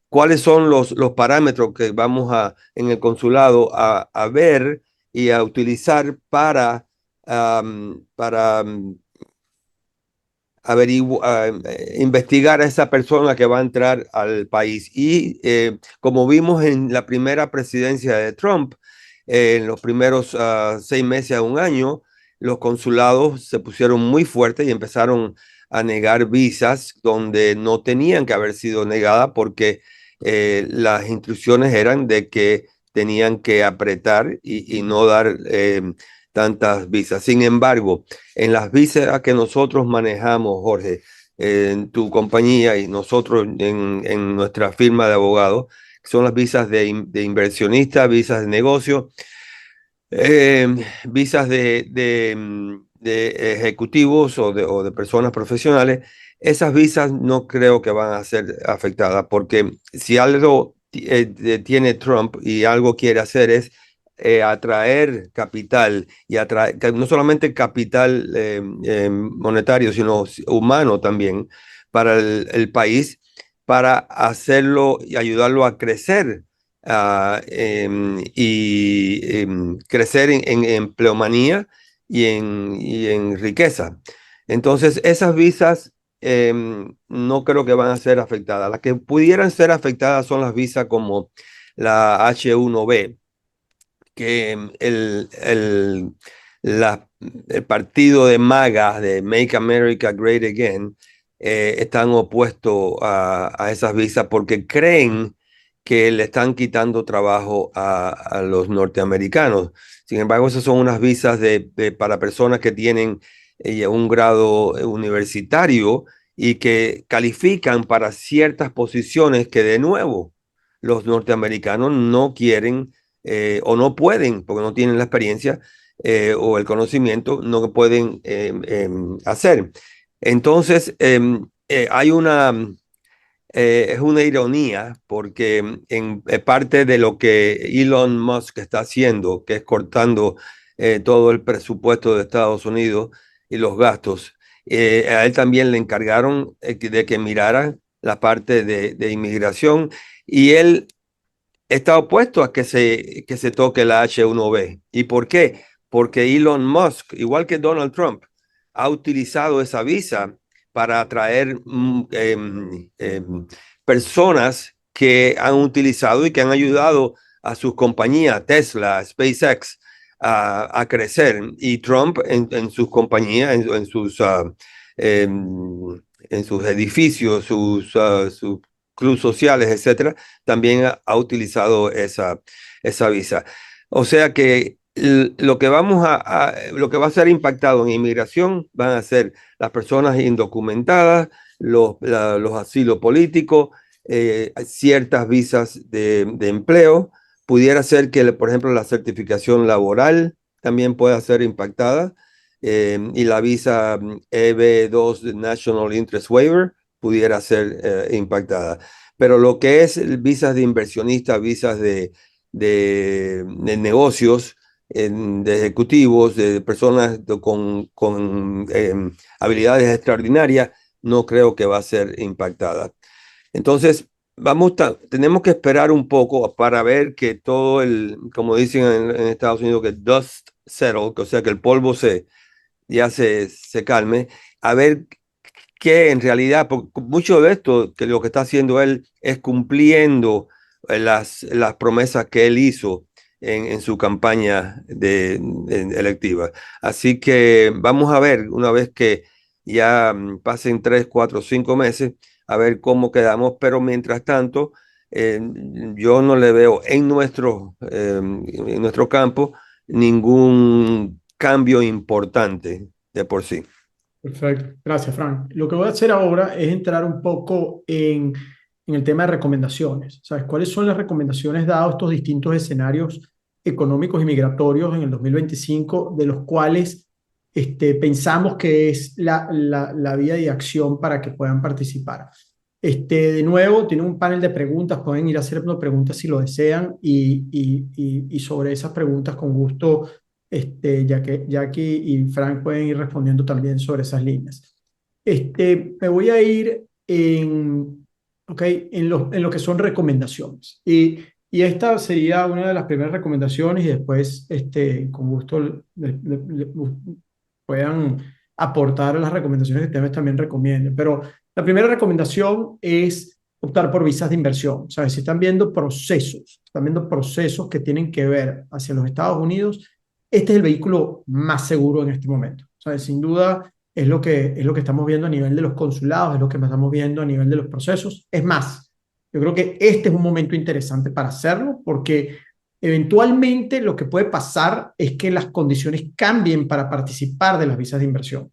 cuáles son los parámetros que vamos en el consulado a ver y a utilizar para investigar a esa persona que va a entrar al país. Y como vimos en la primera presidencia de Trump, en los primeros 6 meses a un año, los consulados se pusieron muy fuertes y empezaron a negar visas donde no tenían que haber sido negadas porque las instrucciones eran de que tenían que apretar y no dar tantas visas. Sin embargo, en las visas que nosotros manejamos, Jorge, en tu compañía y nosotros en nuestra firma de abogados, que son las visas de inversionista, visas de negocio, eh, visas de ejecutivos o de personas profesionales, esas visas no creo que van a ser afectadas porque si algo tiene Trump y algo quiere hacer es atraer capital y atraer no solamente capital monetario, sino humano también para el país, para hacerlo y ayudarlo a crecer crecer en empleomanía y en riqueza. Entonces, esas visas no creo que van a ser afectadas. Las que pudieran ser afectadas son las visas como la H1B, que el partido de MAGA, de Make America Great Again, están opuestos a esas visas porque creen que le están quitando trabajo a los norteamericanos. Sin embargo, esas son unas visas para personas que tienen un grado universitario y que califican para ciertas posiciones que de nuevo los norteamericanos no quieren o no pueden, porque no tienen la experiencia o el conocimiento, no pueden hacer. Entonces, es una ironía porque en parte de lo que Elon Musk está haciendo, que es cortando todo el presupuesto de Estados Unidos y los gastos, a él también le encargaron de que mirara la parte de inmigración y él está opuesto a que se toque la H1B. ¿Y por qué? Porque Elon Musk, igual que Donald Trump, ha utilizado esa visa para atraer personas que han utilizado y que han ayudado a sus compañías, Tesla, SpaceX, a crecer. Y Trump en sus compañías, en sus edificios, sus clubes sociales, etcétera, también ha utilizado esa visa. O sea que lo que lo que va a ser impactado en inmigración van a ser las personas indocumentadas, los asilos políticos, ciertas visas de empleo. Pudiera ser que, por ejemplo, la certificación laboral también pueda ser impactada y la visa EB2 National Interest Waiver pudiera ser impactada. Pero lo que es visas de inversionistas, visas de negocios, de ejecutivos, de personas con habilidades extraordinarias, no creo que va a ser impactada. Entonces, tenemos que esperar un poco para ver que todo como dicen en Estados Unidos, que dust settle, o sea, que el polvo ya se calme, a ver que en realidad, mucho de esto, que lo que está haciendo él es cumpliendo las promesas que él hizo en su campaña electiva. Así que vamos a ver, una vez que ya pasen 3, 4, 5 meses, a ver cómo quedamos, pero mientras tanto, yo no le veo en nuestro campo ningún cambio importante de por sí. Perfecto, gracias, Frank. Lo que voy a hacer ahora es entrar un poco en en el tema de recomendaciones. ¿Sabes? ¿Cuáles son las recomendaciones dados estos distintos escenarios económicos y migratorios en el 2025, de los cuales pensamos que es la vía de acción para que puedan participar? De nuevo, tiene un panel de preguntas, pueden ir haciendo preguntas si lo desean y sobre esas preguntas con gusto, ya que Jackie y Frank pueden ir respondiendo también sobre esas líneas. Me voy a ir en lo que son recomendaciones. Y esta sería una de las primeras recomendaciones y después, con gusto, puedan aportar las recomendaciones que ustedes también recomienden. Pero la primera recomendación es optar por visas de inversión. ¿Sabes? Si están viendo procesos que tienen que ver hacia los Estados Unidos, este es el vehículo más seguro en este momento. ¿Sabes? Sin duda es lo que estamos viendo a nivel de los consulados, es lo que estamos viendo a nivel de los procesos. Es más, yo creo que este es un momento interesante para hacerlo porque eventualmente lo que puede pasar es que las condiciones cambien para participar de las visas de inversión.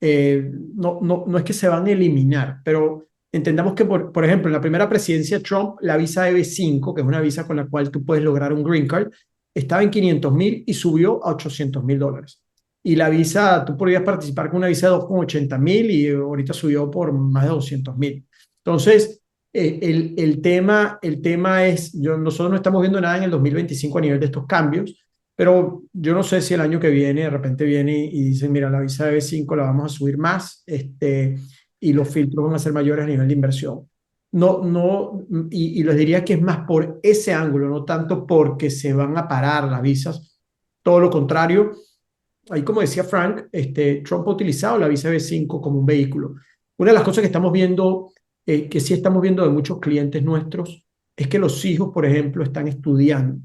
No es que se van a eliminar, pero entendamos que, por ejemplo, en la primera presidencia de Trump, la visa EB5, que es una visa con la cual tú puedes lograr un green card, estaba en 500,000 y subió a $800,000. Y la visa, tú podrías participar con una visa de 280,000 y ahorita subió por más de 200,000. Entonces, el tema es, nosotros no estamos viendo nada en el 2025 a nivel de estos cambios, pero yo no sé si el año que viene de repente viene y dicen, mira, la visa de B5 la vamos a subir más, y los filtros van a ser mayores a nivel de inversión. Y les diría que es más por ese ángulo, no tanto porque se van a parar las visas, todo lo contrario. Ahí, como decía Frank, Trump ha utilizado la visa B5 como un vehículo. Una de las cosas que estamos viendo, que sí estamos viendo de muchos clientes nuestros, es que los hijos, por ejemplo, están estudiando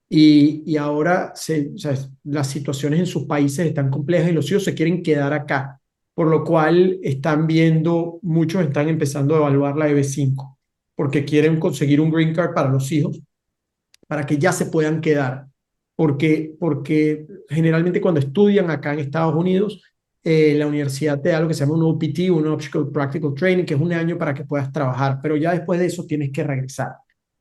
y ahora o sea, las situaciones en sus países están complejas y los hijos se quieren quedar acá, por lo cual están viendo, muchos están empezando a evaluar la EB5 porque quieren conseguir un green card para los hijos, para que ya se puedan quedar. Porque generalmente cuando estudian acá en Estados Unidos, la universidad te da lo que se llama un OPT, un Optional Practical Training, que es un año para que puedas trabajar, pero ya después de eso tienes que regresar.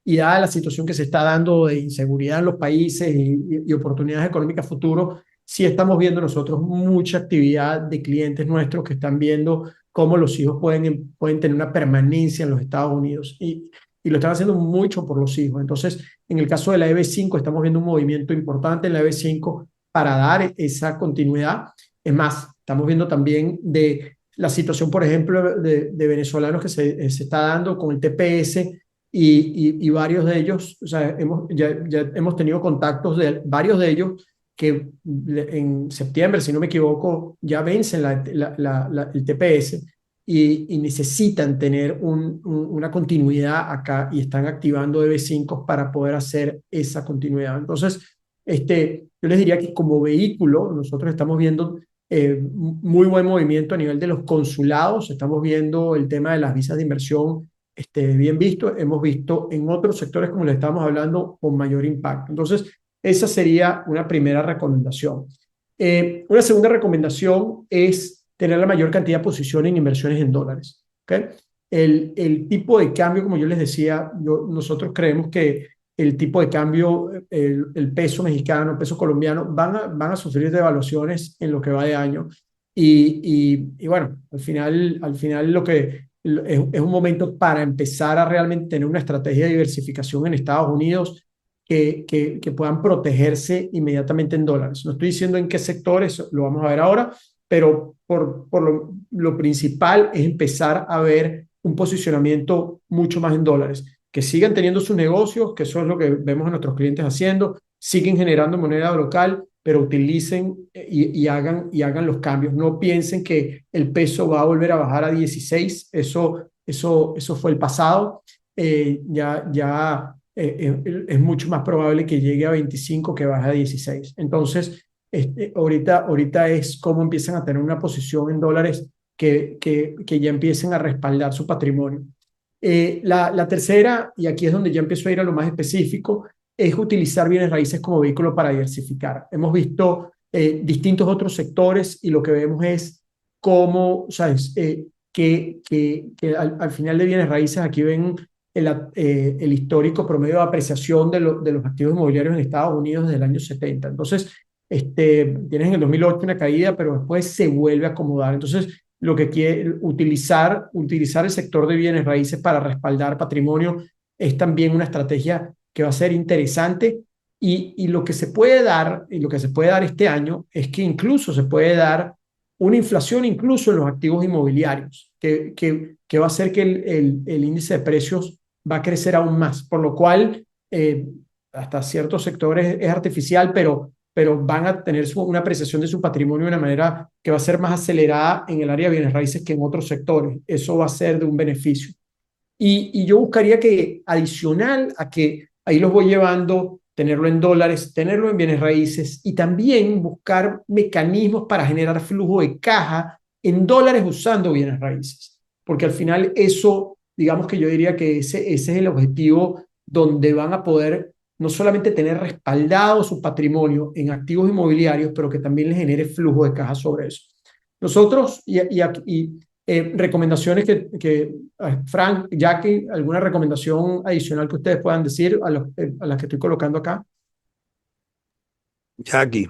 Y dada la situación que se está dando de inseguridad en los países y oportunidades económicas futuros, sí estamos viendo nosotros mucha actividad de clientes nuestros que están viendo cómo los hijos pueden tener una permanencia en los Estados Unidos y lo están haciendo mucho por los hijos. Entonces, en el caso de la EB5, estamos viendo un movimiento importante en la EB5 para dar esa continuidad. Es más, estamos viendo también de la situación, por ejemplo, de venezolanos que se está dando con el TPS y varios de ellos, o sea, ya hemos tenido contactos de varios de ellos que en septiembre, si no me equivoco, ya vencen el TPS y necesitan tener una continuidad acá y están activando EB5 para poder hacer esa continuidad. Entonces, yo les diría que como vehículo nosotros estamos viendo muy buen movimiento a nivel de los consulados, estamos viendo el tema de las visas de inversión bien visto, hemos visto en otros sectores, como les estábamos hablando, con mayor impacto. Entonces, esa sería una primera recomendación. Una segunda recomendación es tener la mayor cantidad de posiciones en inversiones en dólares. ¿Okay? El tipo de cambio, como yo les decía, nosotros creemos que el tipo de cambio, el peso mexicano, el peso colombiano, van a sufrir devaluaciones en lo que va de año. Y bueno, al final lo que es un momento para empezar a realmente tener una estrategia de diversificación en Estados Unidos que puedan protegerse inmediatamente en dólares. No estoy diciendo en qué sectores, lo vamos a ver ahora, pero por lo principal es empezar a ver un posicionamiento mucho más en dólares, que sigan teniendo sus negocios, que eso es lo que vemos a nuestros clientes haciendo, siguen generando moneda local, pero utilicen y hagan los cambios. No piensen que el peso va a volver a bajar a 16, eso fue el pasado. Es mucho más probable que llegue a 25 que baje a 16. Entonces, ahorita es cómo empiezan a tener una posición en dólares que ya empiecen a respaldar su patrimonio. La tercera, y aquí es donde ya empiezo a ir a lo más específico, es utilizar bienes raíces como vehículo para diversificar. Hemos visto distintos otros sectores y lo que vemos es cómo, ¿sabes? Que al final de bienes raíces aquí ven el histórico promedio de apreciación de los activos inmobiliarios en Estados Unidos desde el año 70. Entonces, tienes en el 2008 una caída, pero después se vuelve a acomodar. Entonces, lo que quiere utilizar el sector de bienes raíces para respaldar patrimonio es también una estrategia que va a ser interesante. Y lo que se puede dar, este año es que incluso se puede dar una inflación incluso en los activos inmobiliarios, que va a hacer que el índice de precios va a crecer aún más, por lo cual hasta ciertos sectores es artificial, pero van a tener una apreciación de su patrimonio de una manera que va a ser más acelerada en el área de bienes raíces que en otros sectores. Eso va a ser de un beneficio. Y yo buscaría que, adicional a que ahí los voy llevando, tenerlo en dólares, tenerlo en bienes raíces y también buscar mecanismos para generar flujo de caja en dólares usando bienes raíces. Porque al final eso, digamos que yo diría que ese es el objetivo donde van a poder no solamente tener respaldado su patrimonio en activos inmobiliarios, pero que también les genere flujo de caja sobre eso. Nosotros, recomendaciones Frank, Jackie, ¿alguna recomendación adicional que ustedes puedan decir a las que estoy colocando acá? Jackie.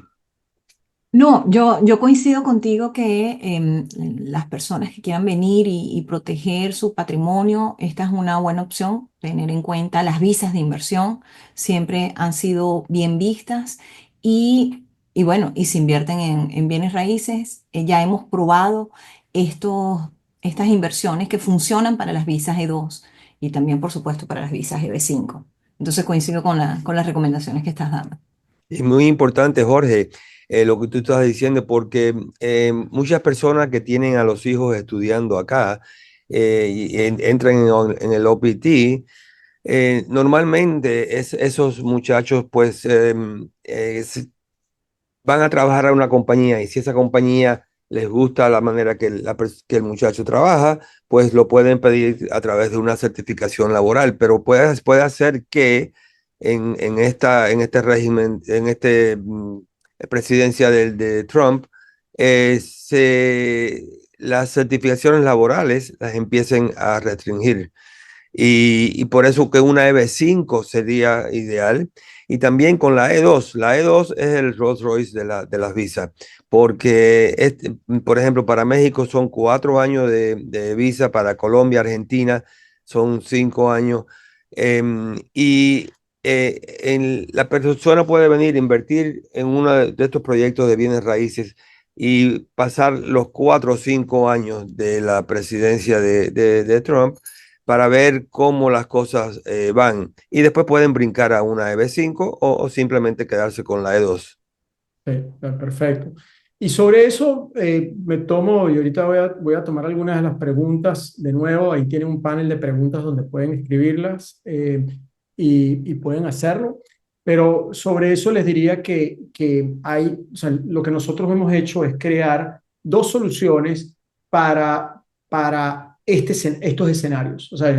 No, yo coincido contigo que las personas que quieran venir y proteger su patrimonio, esta es una buena opción, tener en cuenta las visas de inversión, siempre han sido bien vistas y bueno, y se invierten en bienes raíces, ya hemos probado estas inversiones que funcionan para las visas E2 y también, por supuesto, para las visas EB5. Entonces coincido con las recomendaciones que estás dando. Es muy importante, Jorge, lo que tú estás diciendo, porque muchas personas que tienen a los hijos estudiando acá y entran en el OPT, normalmente esos muchachos pues van a trabajar a una compañía y si esa compañía les gusta la manera que el muchacho trabaja, pues lo pueden pedir a través de una certificación laboral, pero puede hacer que en este régimen, en presidencia de Trump, las certificaciones laborales las empiecen a restringir. Y por eso que una EB5 sería ideal. Y también con la E2. La E2 es el Rolls Royce de las visas, porque, por ejemplo, para México son 4 años de visa, para Colombia, Argentina son 5 años. Y la persona puede venir a invertir en uno de estos proyectos de bienes raíces y pasar los 4 o 5 años de la presidencia de Trump para ver cómo las cosas van. Y después pueden brincar a una EB5 o simplemente quedarse con la E2. Sí, perfecto. Y sobre eso me tomo, y ahorita voy a tomar algunas de las preguntas de nuevo. Ahí tienen un panel de preguntas donde pueden escribirlas y pueden hacerlo. Pero sobre eso les diría que o sea, lo que nosotros hemos hecho es crear dos soluciones para estos escenarios. O sea,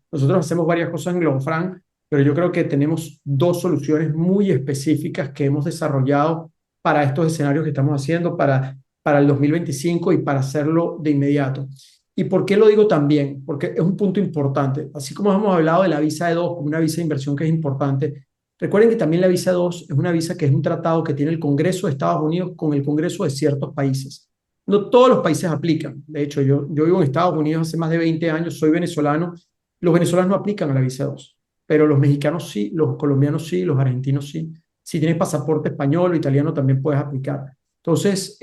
nosotros hacemos varias cosas en Globofran, pero yo creo que tenemos dos soluciones muy específicas que hemos desarrollado para estos escenarios que estamos haciendo para el 2025 y para hacerlo de inmediato. ¿Y por qué lo digo también? Porque es un punto importante. Así como hemos hablado de la visa E2 como una visa de inversión que es importante, recuerden que también la visa E2 es una visa que es un tratado que tiene el Congreso de Estados Unidos con el Congreso de ciertos países. No todos los países aplican. De hecho, yo vivo en Estados Unidos hace más de 20 años, soy venezolano. Los venezolanos no aplican a la visa E2, pero los mexicanos sí, los colombianos sí, los argentinos sí. Si tienes pasaporte español o italiano también puedes aplicar. Entonces,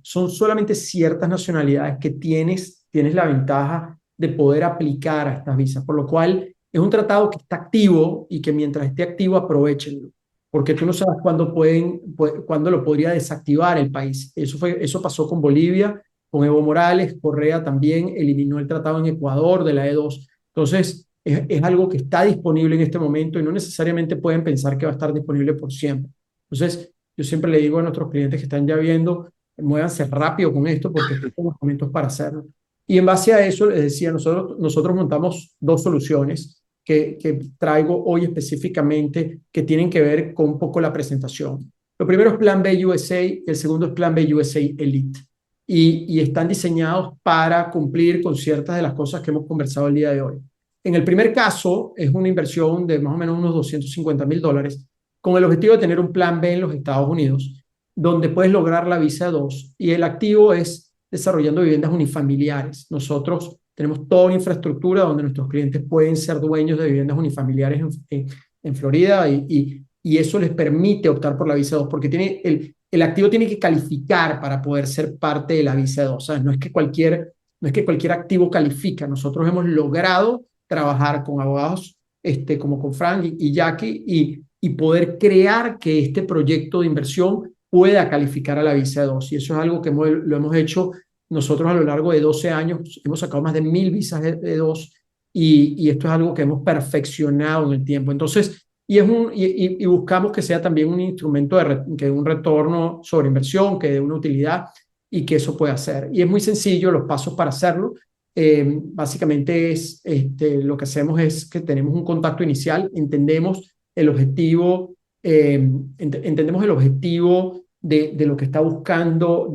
son solamente ciertas nacionalidades que tienes la ventaja de poder aplicar a estas visas, por lo cual es un tratado que está activo y que mientras esté activo aprovechenlo, porque tú no sabes cuándo lo podría desactivar el país. Eso pasó con Bolivia, con Evo Morales. Correa también eliminó el tratado en Ecuador de la E2. Entonces, es algo que está disponible en este momento y no necesariamente pueden pensar que va a estar disponible por siempre. Entonces, yo siempre le digo a nuestros clientes que están ya viendo, muévanse rápido con esto porque estos son los momentos para hacerlo. Y en base a eso, les decía, nosotros montamos dos soluciones que traigo hoy específicamente que tienen que ver con un poco la presentación. Lo primero es Plan B USA y el segundo es Plan B USA Elite. Y están diseñados para cumplir con ciertas de las cosas que hemos conversado el día de hoy. En el primer caso es una inversión de más o menos unos $250,000 con el objetivo de tener un plan B en los Estados Unidos, donde puedes lograr la visa 2 y el activo es desarrollando viviendas unifamiliares. Nosotros tenemos toda una infraestructura donde nuestros clientes pueden ser dueños de viviendas unifamiliares en Florida y eso les permite optar por la visa 2 porque el activo tiene que calificar para poder ser parte de la visa 2. ¿Sabes? No es que cualquier activo califica. Nosotros hemos logrado trabajar con abogados como con Frank y Jackie y poder crear que este proyecto de inversión pueda calificar a la visa 2. Y eso es algo que lo hemos hecho nosotros a lo largo de 12 años. Hemos sacado más de 1,000 visas de 2 y esto es algo que hemos perfeccionado en el tiempo. Entonces, y buscamos que sea también un instrumento que dé un retorno sobre inversión, que dé una utilidad y que eso pueda hacer. Y es muy sencillo los pasos para hacerlo. Básicamente lo que hacemos es que tenemos un contacto inicial, entendemos el objetivo, entendemos el objetivo de lo que está buscando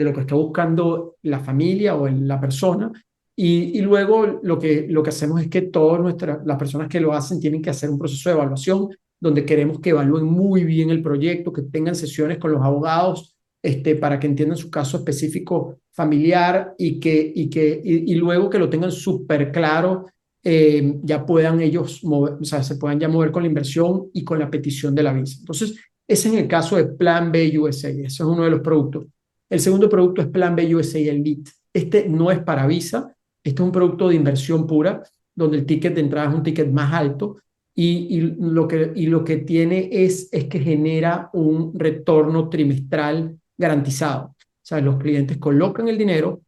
la familia o la persona. Y luego lo que hacemos es que todas las personas que lo hacen tienen que hacer un proceso de evaluación donde queremos que evalúen muy bien el proyecto, que tengan sesiones con los abogados para que entiendan su caso específico familiar y luego que lo tengan súper claro, ya puedan ellos mover, o sea, se puedan ya mover con la inversión y con la petición de la visa. Entonces, ese es el caso de Plan B USA. Ese es uno de los productos. El segundo producto es Plan B USA Elite. Este no es para visa. Este es un producto de inversión pura, donde el ticket de entrada es un ticket más alto y lo que tiene es que genera un retorno trimestral garantizado. O sea, los clientes colocan el dinero,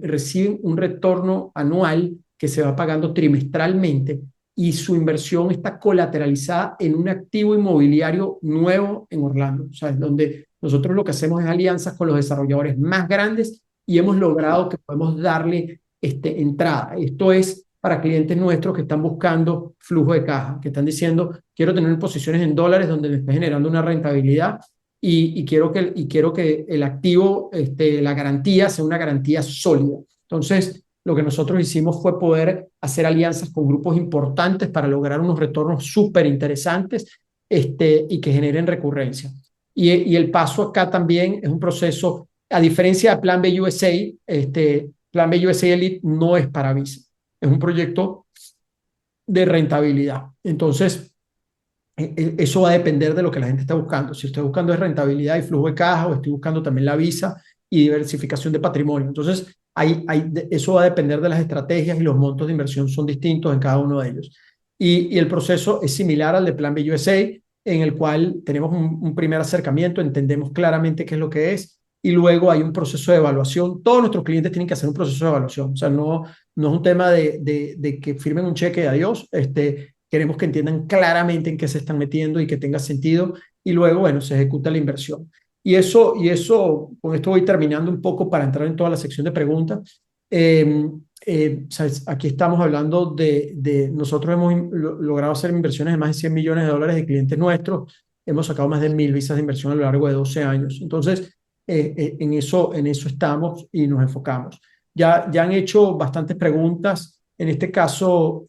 reciben un retorno anual que se va pagando trimestralmente y su inversión está colateralizada en un activo inmobiliario nuevo en Orlando. O sea, donde nosotros lo que hacemos es alianzas con los desarrolladores más grandes y hemos logrado que podemos darle entrada. Esto es para clientes nuestros que están buscando flujo de caja, que están diciendo, quiero tener posiciones en dólares donde me esté generando una rentabilidad y quiero que el activo, la garantía, sea una garantía sólida. Entonces, lo que nosotros hicimos fue poder hacer alianzas con grupos importantes para lograr unos retornos súper interesantes y que generen recurrencia. Y el paso acá también es un proceso, a diferencia de Plan B USA, Plan B USA Elite no es para visa, es un proyecto de rentabilidad. Entonces, eso va a depender de lo que la gente está buscando. Si estoy buscando es rentabilidad y flujo de caja o estoy buscando también la visa y diversificación de patrimonio. Entonces, eso va a depender de las estrategias y los montos de inversión son distintos en cada uno de ellos. Y el proceso es similar al de Plan B USA, en el cual tenemos un primer acercamiento, entendemos claramente qué es lo que es, y luego hay un proceso de evaluación. Todos nuestros clientes tienen que hacer un proceso de evaluación. O sea, no es un tema de que firmen un cheque de adiós. Queremos que entiendan claramente en qué se están metiendo y que tenga sentido. Y luego, bueno, se ejecuta la inversión. Y eso, con esto voy terminando un poco para entrar en toda la sección de preguntas. ¿Sabes? Aquí estamos hablando nosotros hemos logrado hacer inversiones de más de $100 millones de clientes nuestros. Hemos sacado más de 1,000 visas de inversión a lo largo de 12 años. Entonces, en eso estamos y nos enfocamos. Ya han hecho bastantes preguntas. En este caso,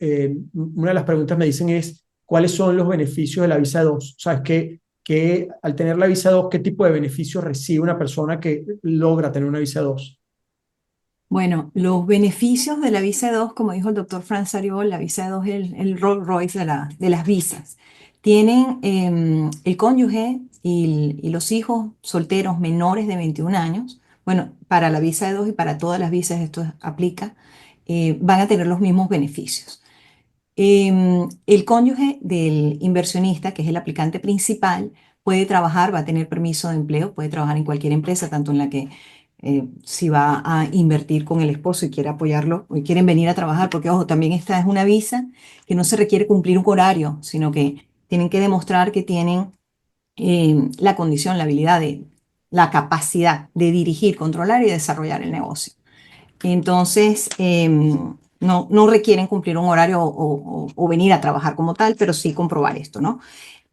una de las preguntas me dicen es, ¿cuáles son los beneficios de la visa 2? ¿Sabes? Que al tener la visa 2, ¿qué tipo de beneficios recibe una persona que logra tener una visa 2? Bueno, los beneficios de la visa 2, como dijo el doctor Franz Ariol, la visa 2 es el Rolls Royce de las visas. Tienen el cónyuge y los hijos solteros menores de 21 años. Bueno, para la visa 2 y para todas las visas esto aplica, van a tener los mismos beneficios. El cónyuge del inversionista, que es el aplicante principal, puede trabajar, va a tener permiso de empleo, puede trabajar en cualquier empresa, tanto en la que si va a invertir con el esposo y quiere apoyarlo, y quieren venir a trabajar, porque ojo, también esta es una visa que no se requiere cumplir un horario, sino que tienen que demostrar que tienen la condición, la habilidad, la capacidad de dirigir, controlar y desarrollar el negocio. Entonces, no requieren cumplir un horario o venir a trabajar como tal, pero sí comprobar esto, ¿no?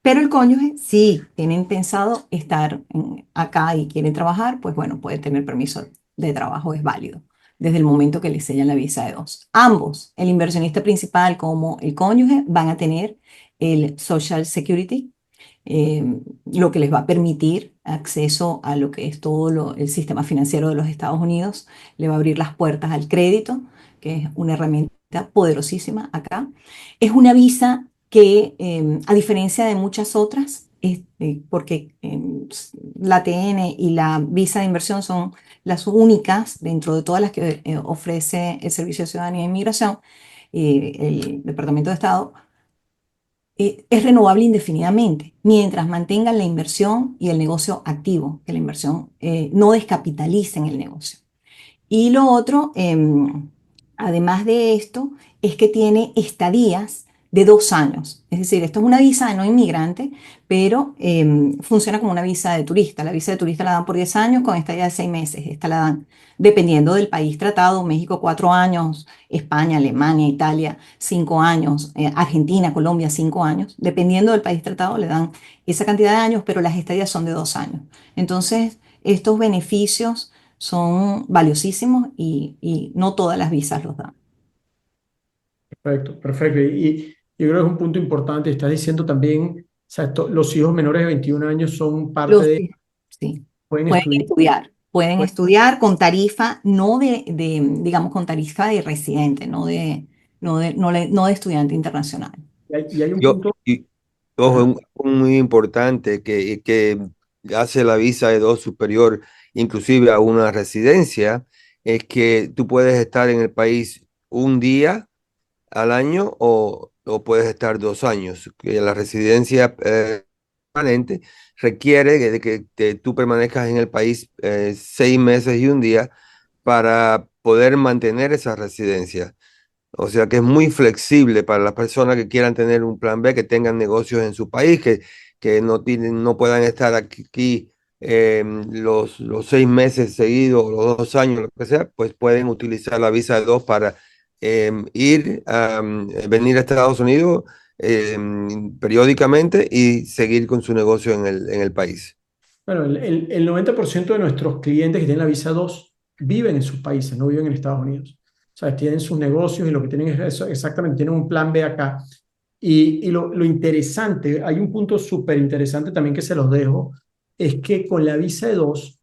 Pero el cónyuge, si tienen pensado estar acá y quieren trabajar, pues bueno, puede tener permiso de trabajo, es válido. desde el momento que le sellan la visa de dos. Ambos, el inversionista principal como el cónyuge, van a tener el Social Security, lo que les va a permitir acceso a lo que es el sistema financiero de los Estados Unidos, le va a abrir las puertas al crédito, que es una herramienta poderosísima acá. Es una visa que, a diferencia de muchas otras, porque la TN y la visa de inversión son las únicas dentro de todas las que ofrece el Servicio de Ciudadanía e Inmigración, el Departamento de Estado, es renovable indefinidamente, mientras mantengan la inversión y el negocio activo, que la inversión no descapitalice en el negocio. Y lo otro, además de esto, es que tiene estadías de 2 años. Es decir, esto es una visa de no inmigrante, pero funciona como una visa de turista. La visa de turista la dan por 10 años con estadía de 6 meses. Esta la dan dependiendo del país tratado. México 4 años, España, Alemania, Italia 5 años, Argentina, Colombia 5 años. Dependiendo del país tratado le dan esa cantidad de años, pero las estadías son de 2 años. Entonces, estos beneficios son valiosísimos y no todas las visas los dan. Perfecto, perfecto. Y yo creo que es un punto importante. Estás diciendo también, o sea, los hijos menores de 21 años son parte Los, de, sí, pueden estudiar. pueden estudiar con tarifa, no digamos, con tarifa de residente, no de estudiante internacional. Y hay un Yo, punto, y, ojo, ajá, un muy importante que hace la visa de dos superior, inclusive a una residencia, es que tú puedes estar en el país un día al año o puedes estar 2 años. Que la residencia permanente requiere que tú permanezcas en el país 6 meses y un día para poder mantener esa residencia. O sea que es muy flexible para las personas que quieran tener un plan B, que tengan negocios en su país, que no puedan estar aquí los 6 meses seguidos o los 2 años, lo que sea, pues pueden utilizar la visa de dos para venir a Estados Unidos periódicamente y seguir con su negocio en el país. bueno, el 90% de nuestros clientes que tienen la visa 2 viven en sus países, no viven en Estados Unidos. O sea, tienen sus negocios y lo que tienen es eso, exactamente, tienen un plan B acá. Y lo interesante, hay un punto súper interesante también que se los dejo, es que con la visa de 2,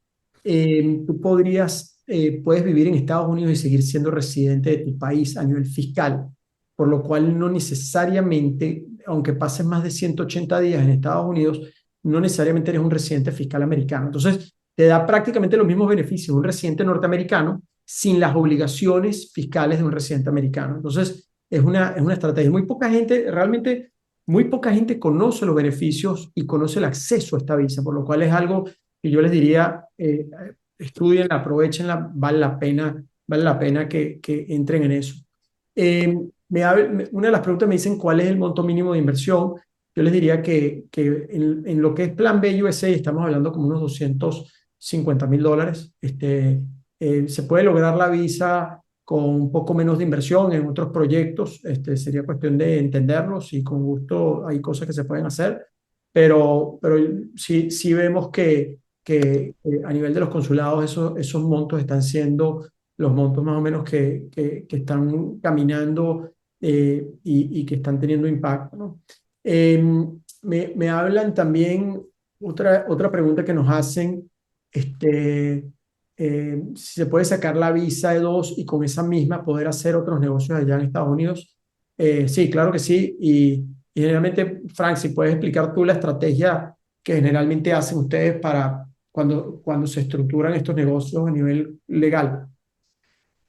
tú puedes vivir en Estados Unidos y seguir siendo residente de tu país a nivel fiscal, por lo cual no necesariamente, aunque pases más de 180 días en Estados Unidos, no necesariamente eres un residente fiscal americano. Entonces, te da prácticamente los mismos beneficios un residente norteamericano sin las obligaciones fiscales de un residente americano. Entonces, es una estrategia. Realmente, muy poca gente conoce los beneficios y conoce el acceso a esta visa, por lo cual es algo que yo les diría, estudienla, aprovechenla, vale la pena que entren en eso. Una de las preguntas me dicen cuál es el monto mínimo de inversión. Yo les diría que en lo que es Plan B USA estamos hablando como unos $250,000. Se puede lograr la visa con un poco menos de inversión en otros proyectos. Sería cuestión de entenderlos y con gusto hay cosas que se pueden hacer. Pero sí vemos que a nivel de los consulados esos montos están siendo los montos más o menos que están caminando y que están teniendo impacto, ¿no? Eh, me hablan también, otra pregunta que nos hacen, si se puede sacar la visa de dos y con esa misma poder hacer otros negocios allá en Estados Unidos. Sí, claro que sí. Y generalmente, Frank, si puedes explicar tú la estrategia que generalmente hacen ustedes para cuando se estructuran estos negocios a nivel legal.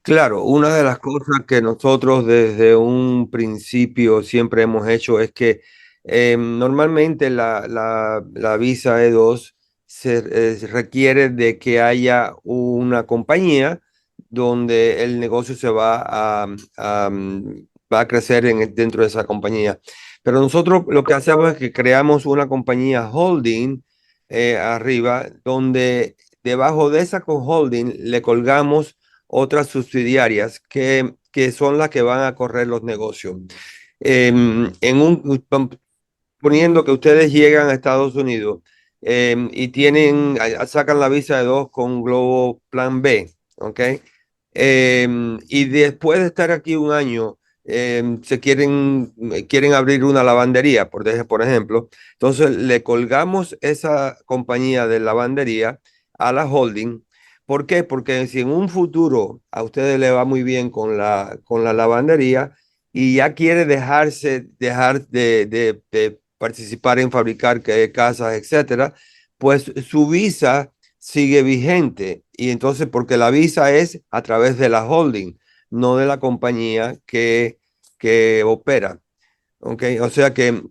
Claro, una de las cosas que nosotros desde un principio siempre hemos hecho es que normalmente la visa E2 se requiere de que haya una compañía donde el negocio va a crecer dentro de esa compañía. Pero nosotros lo que hacemos es que creamos una compañía holding arriba, donde debajo de esa holding le colgamos otras subsidiarias que son las que van a correr los negocios. Poniendo que ustedes llegan a Estados Unidos y sacan la visa de dos con Globo Plan B, ¿ok? Y después de estar aquí un año, quieren abrir una lavandería, por ejemplo. Entonces le colgamos esa compañía de lavandería a la holding. ¿Por qué? Porque si en un futuro a ustedes le va muy bien con la lavandería y ya quiere dejar de participar en fabricar casas, etcétera, pues su visa sigue vigente. Y entonces, porque la visa es a través de la holding, no de la compañía que opera. ¿Ok? O sea que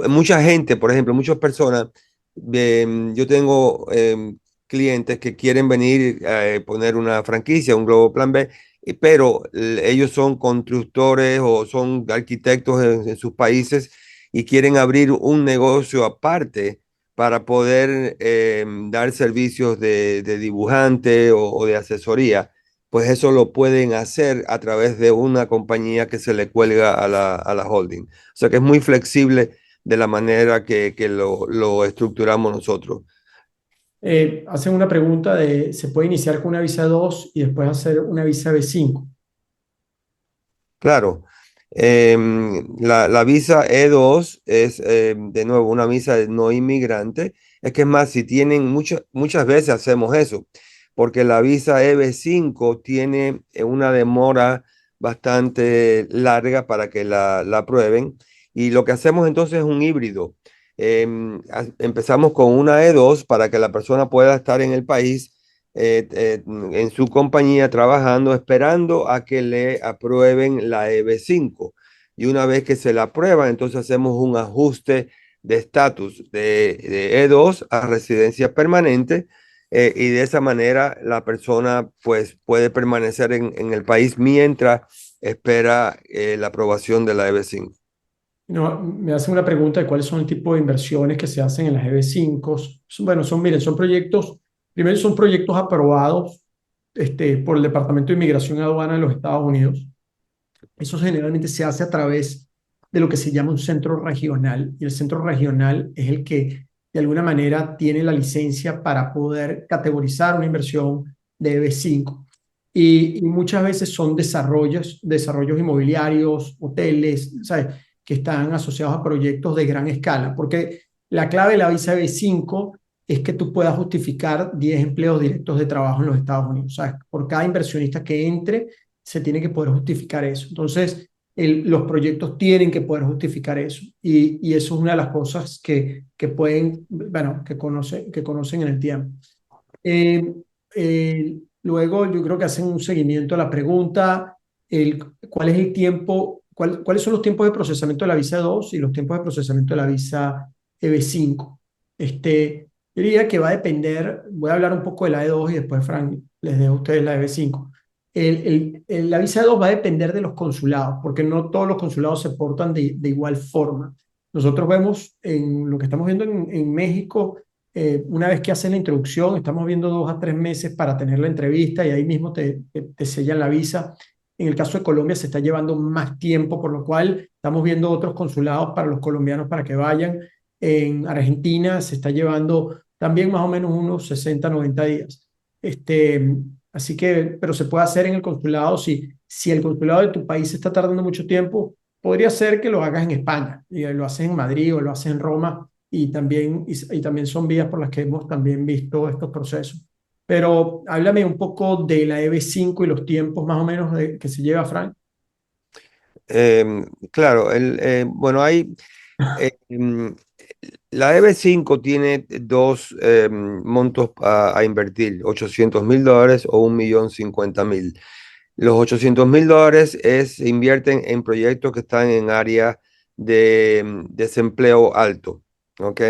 mucha gente, por ejemplo, muchas personas, yo tengo clientes que quieren venir a poner una franquicia, un Globo Plan B, pero ellos son constructores o son arquitectos en sus países y quieren abrir un negocio aparte para poder dar servicios de dibujante o de asesoría. Pues eso lo pueden hacer a través de una compañía que se le cuelga a la holding. O sea que es muy flexible de la manera que lo estructuramos nosotros. Hacen una pregunta de, ¿se puede iniciar con una visa 2 y después hacer una visa B5? Claro, la visa E2 es de nuevo una visa de no inmigrante. Es que es más, si tienen muchas veces hacemos eso, porque la visa EB5 tiene una demora bastante larga para que la aprueben. Y lo que hacemos entonces es un híbrido. Empezamos con una E2 para que la persona pueda estar en el país en su compañía trabajando, esperando a que le aprueben la EB5. Y una vez que se la aprueba, entonces hacemos un ajuste de estatus de E2 a residencia permanente. Y de esa manera la persona pues puede permanecer en el país mientras espera la aprobación de la EB5. No, me hacen una pregunta de cuáles son el tipo de inversiones que se hacen en las EB5. Bueno, miren, son proyectos, primero son proyectos aprobados por el Departamento de Inmigración y Aduana de los Estados Unidos. Eso generalmente se hace a través de lo que se llama un centro regional, y el centro regional es el que de alguna manera tiene la licencia para poder categorizar una inversión de EB5. Y muchas veces son desarrollos inmobiliarios, hoteles, ¿sabes? Que están asociados a proyectos de gran escala, porque la clave de la visa EB5 es que tú puedas justificar 10 empleos directos de trabajo en los Estados Unidos. ¿Sabes? Por cada inversionista que entre, se tiene que poder justificar eso. Entonces, los proyectos tienen que poder justificar eso. Y eso es una de las cosas que pueden, bueno, que conocen en el tiempo. Eh, Luego, yo creo que hacen un seguimiento a la pregunta, ¿cuál es el tiempo, cuáles son los tiempos de procesamiento de la visa 2 y los tiempos de procesamiento de la visa EB5? Yo diría que va a depender, voy a hablar un poco de la E2 y después, Frank, les dejo a ustedes la EB5. La visa 2 va a depender de los consulados, porque no todos los consulados se portan de igual forma. Nosotros vemos en lo que estamos viendo en México, una vez que haces la introducción, estamos viendo 2 a 3 meses para tener la entrevista y ahí mismo te sellan la visa. En el caso de Colombia se está llevando más tiempo, por lo cual estamos viendo otros consulados para los colombianos para que vayan. En Argentina se está llevando también más o menos unos 60 a 90 días. Así que, pero se puede hacer en el consulado. Si el consulado de tu país está tardando mucho tiempo, podría ser que lo hagas en España, y lo haces en Madrid o lo haces en Roma, y también son vías por las que hemos también visto estos procesos. Pero háblame un poco de la EB5 y los tiempos más o menos que se lleva, Frank. Claro, bueno, la EB5 tiene dos montos a invertir, $800,000 o 1,050,000. Los $800,000 se invierten en proyectos que están en áreas de desempleo alto, ¿ok?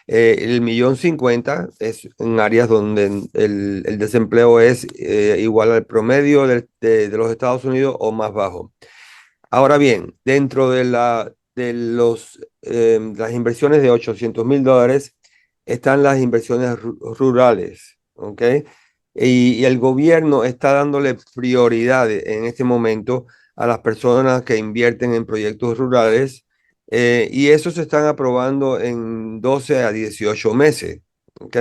El 1,050,000 es en áreas donde el desempleo es igual al promedio de los Estados Unidos o más bajo. Ahora bien, dentro las inversiones de $800,000 están las inversiones rurales, ¿ok? Y el gobierno está dándole prioridad en este momento a las personas que invierten en proyectos rurales y esos se están aprobando en 12 a 18 meses, ¿ok?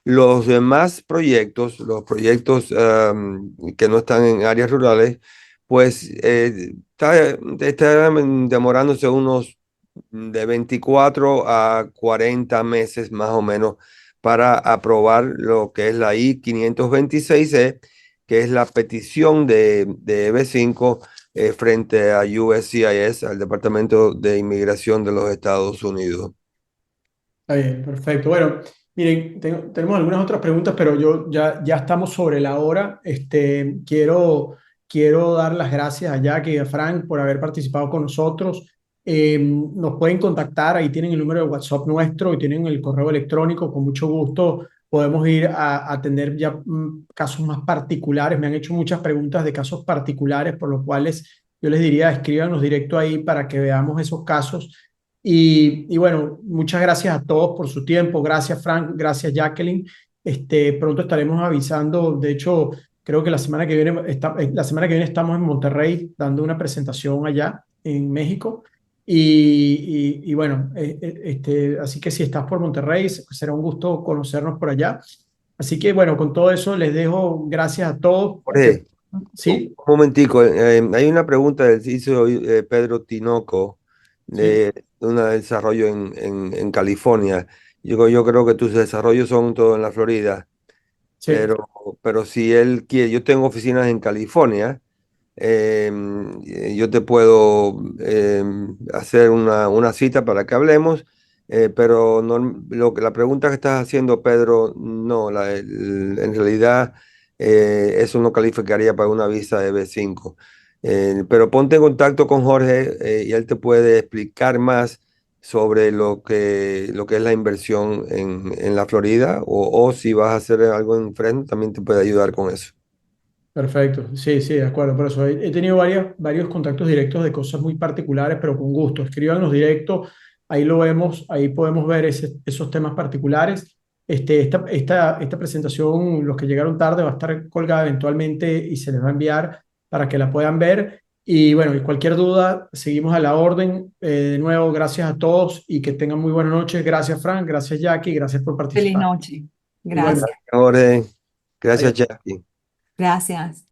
Los demás proyectos, los proyectos que no están en áreas rurales, pues está demorándose unos de 24 a 40 meses más o menos para aprobar lo que es la I-526E, que es la petición de EB5 frente a USCIS, al Departamento de Inmigración de los Estados Unidos. Está bien, perfecto. Bueno, miren, tenemos algunas otras preguntas, pero ya estamos sobre la hora. Quiero dar las gracias a Jackie y a Frank por haber participado con nosotros. Nos pueden contactar, ahí tienen el número de WhatsApp nuestro y tienen el correo electrónico. Con mucho gusto podemos ir a atender ya casos más particulares. Me han hecho muchas preguntas de casos particulares, por lo cuales yo les diría, escríbanos directo ahí para que veamos esos casos. Y bueno, muchas gracias a todos por su tiempo. Gracias, Frank. Gracias, Jacqueline. Pronto estaremos avisando. De hecho, creo que la semana que viene, la semana que viene estamos en Monterrey dando una presentación allá en México. Y bueno, así que si estás por Monterrey, será un gusto conocernos por allá. Así que bueno, con todo eso les dejo gracias a todos. Jorge, Sí, un momentico, hay una pregunta que hizo Pedro Tinoco sí, de un desarrollo en California. Yo creo que tus desarrollos son todos en la Florida, sí. pero si él quiere, yo tengo oficinas en California, yo te puedo hacer una cita para que hablemos, pero la pregunta que estás haciendo, Pedro, no, en realidad eso no calificaría para una visa de B5. Pero ponte en contacto con Jorge y él te puede explicar más sobre lo que es la inversión en la Florida o si vas a hacer algo en Fresno, también te puede ayudar con eso. Perfecto, sí, sí, de acuerdo. Por eso he tenido varios contactos directos de cosas muy particulares, pero con gusto. Escríbanos directo, ahí lo vemos, ahí podemos ver esos temas particulares. Esta presentación, los que llegaron tarde, va a estar colgada eventualmente y se les va a enviar para que la puedan ver. Y bueno, y cualquier duda, seguimos a la orden. De nuevo, gracias a todos y que tengan muy buenas noches. Gracias, Frank, gracias, Jackie, gracias por Feliz participar. noche. Igualmente. Gracias. Jorge, gracias, Adiós. Jackie. Gracias.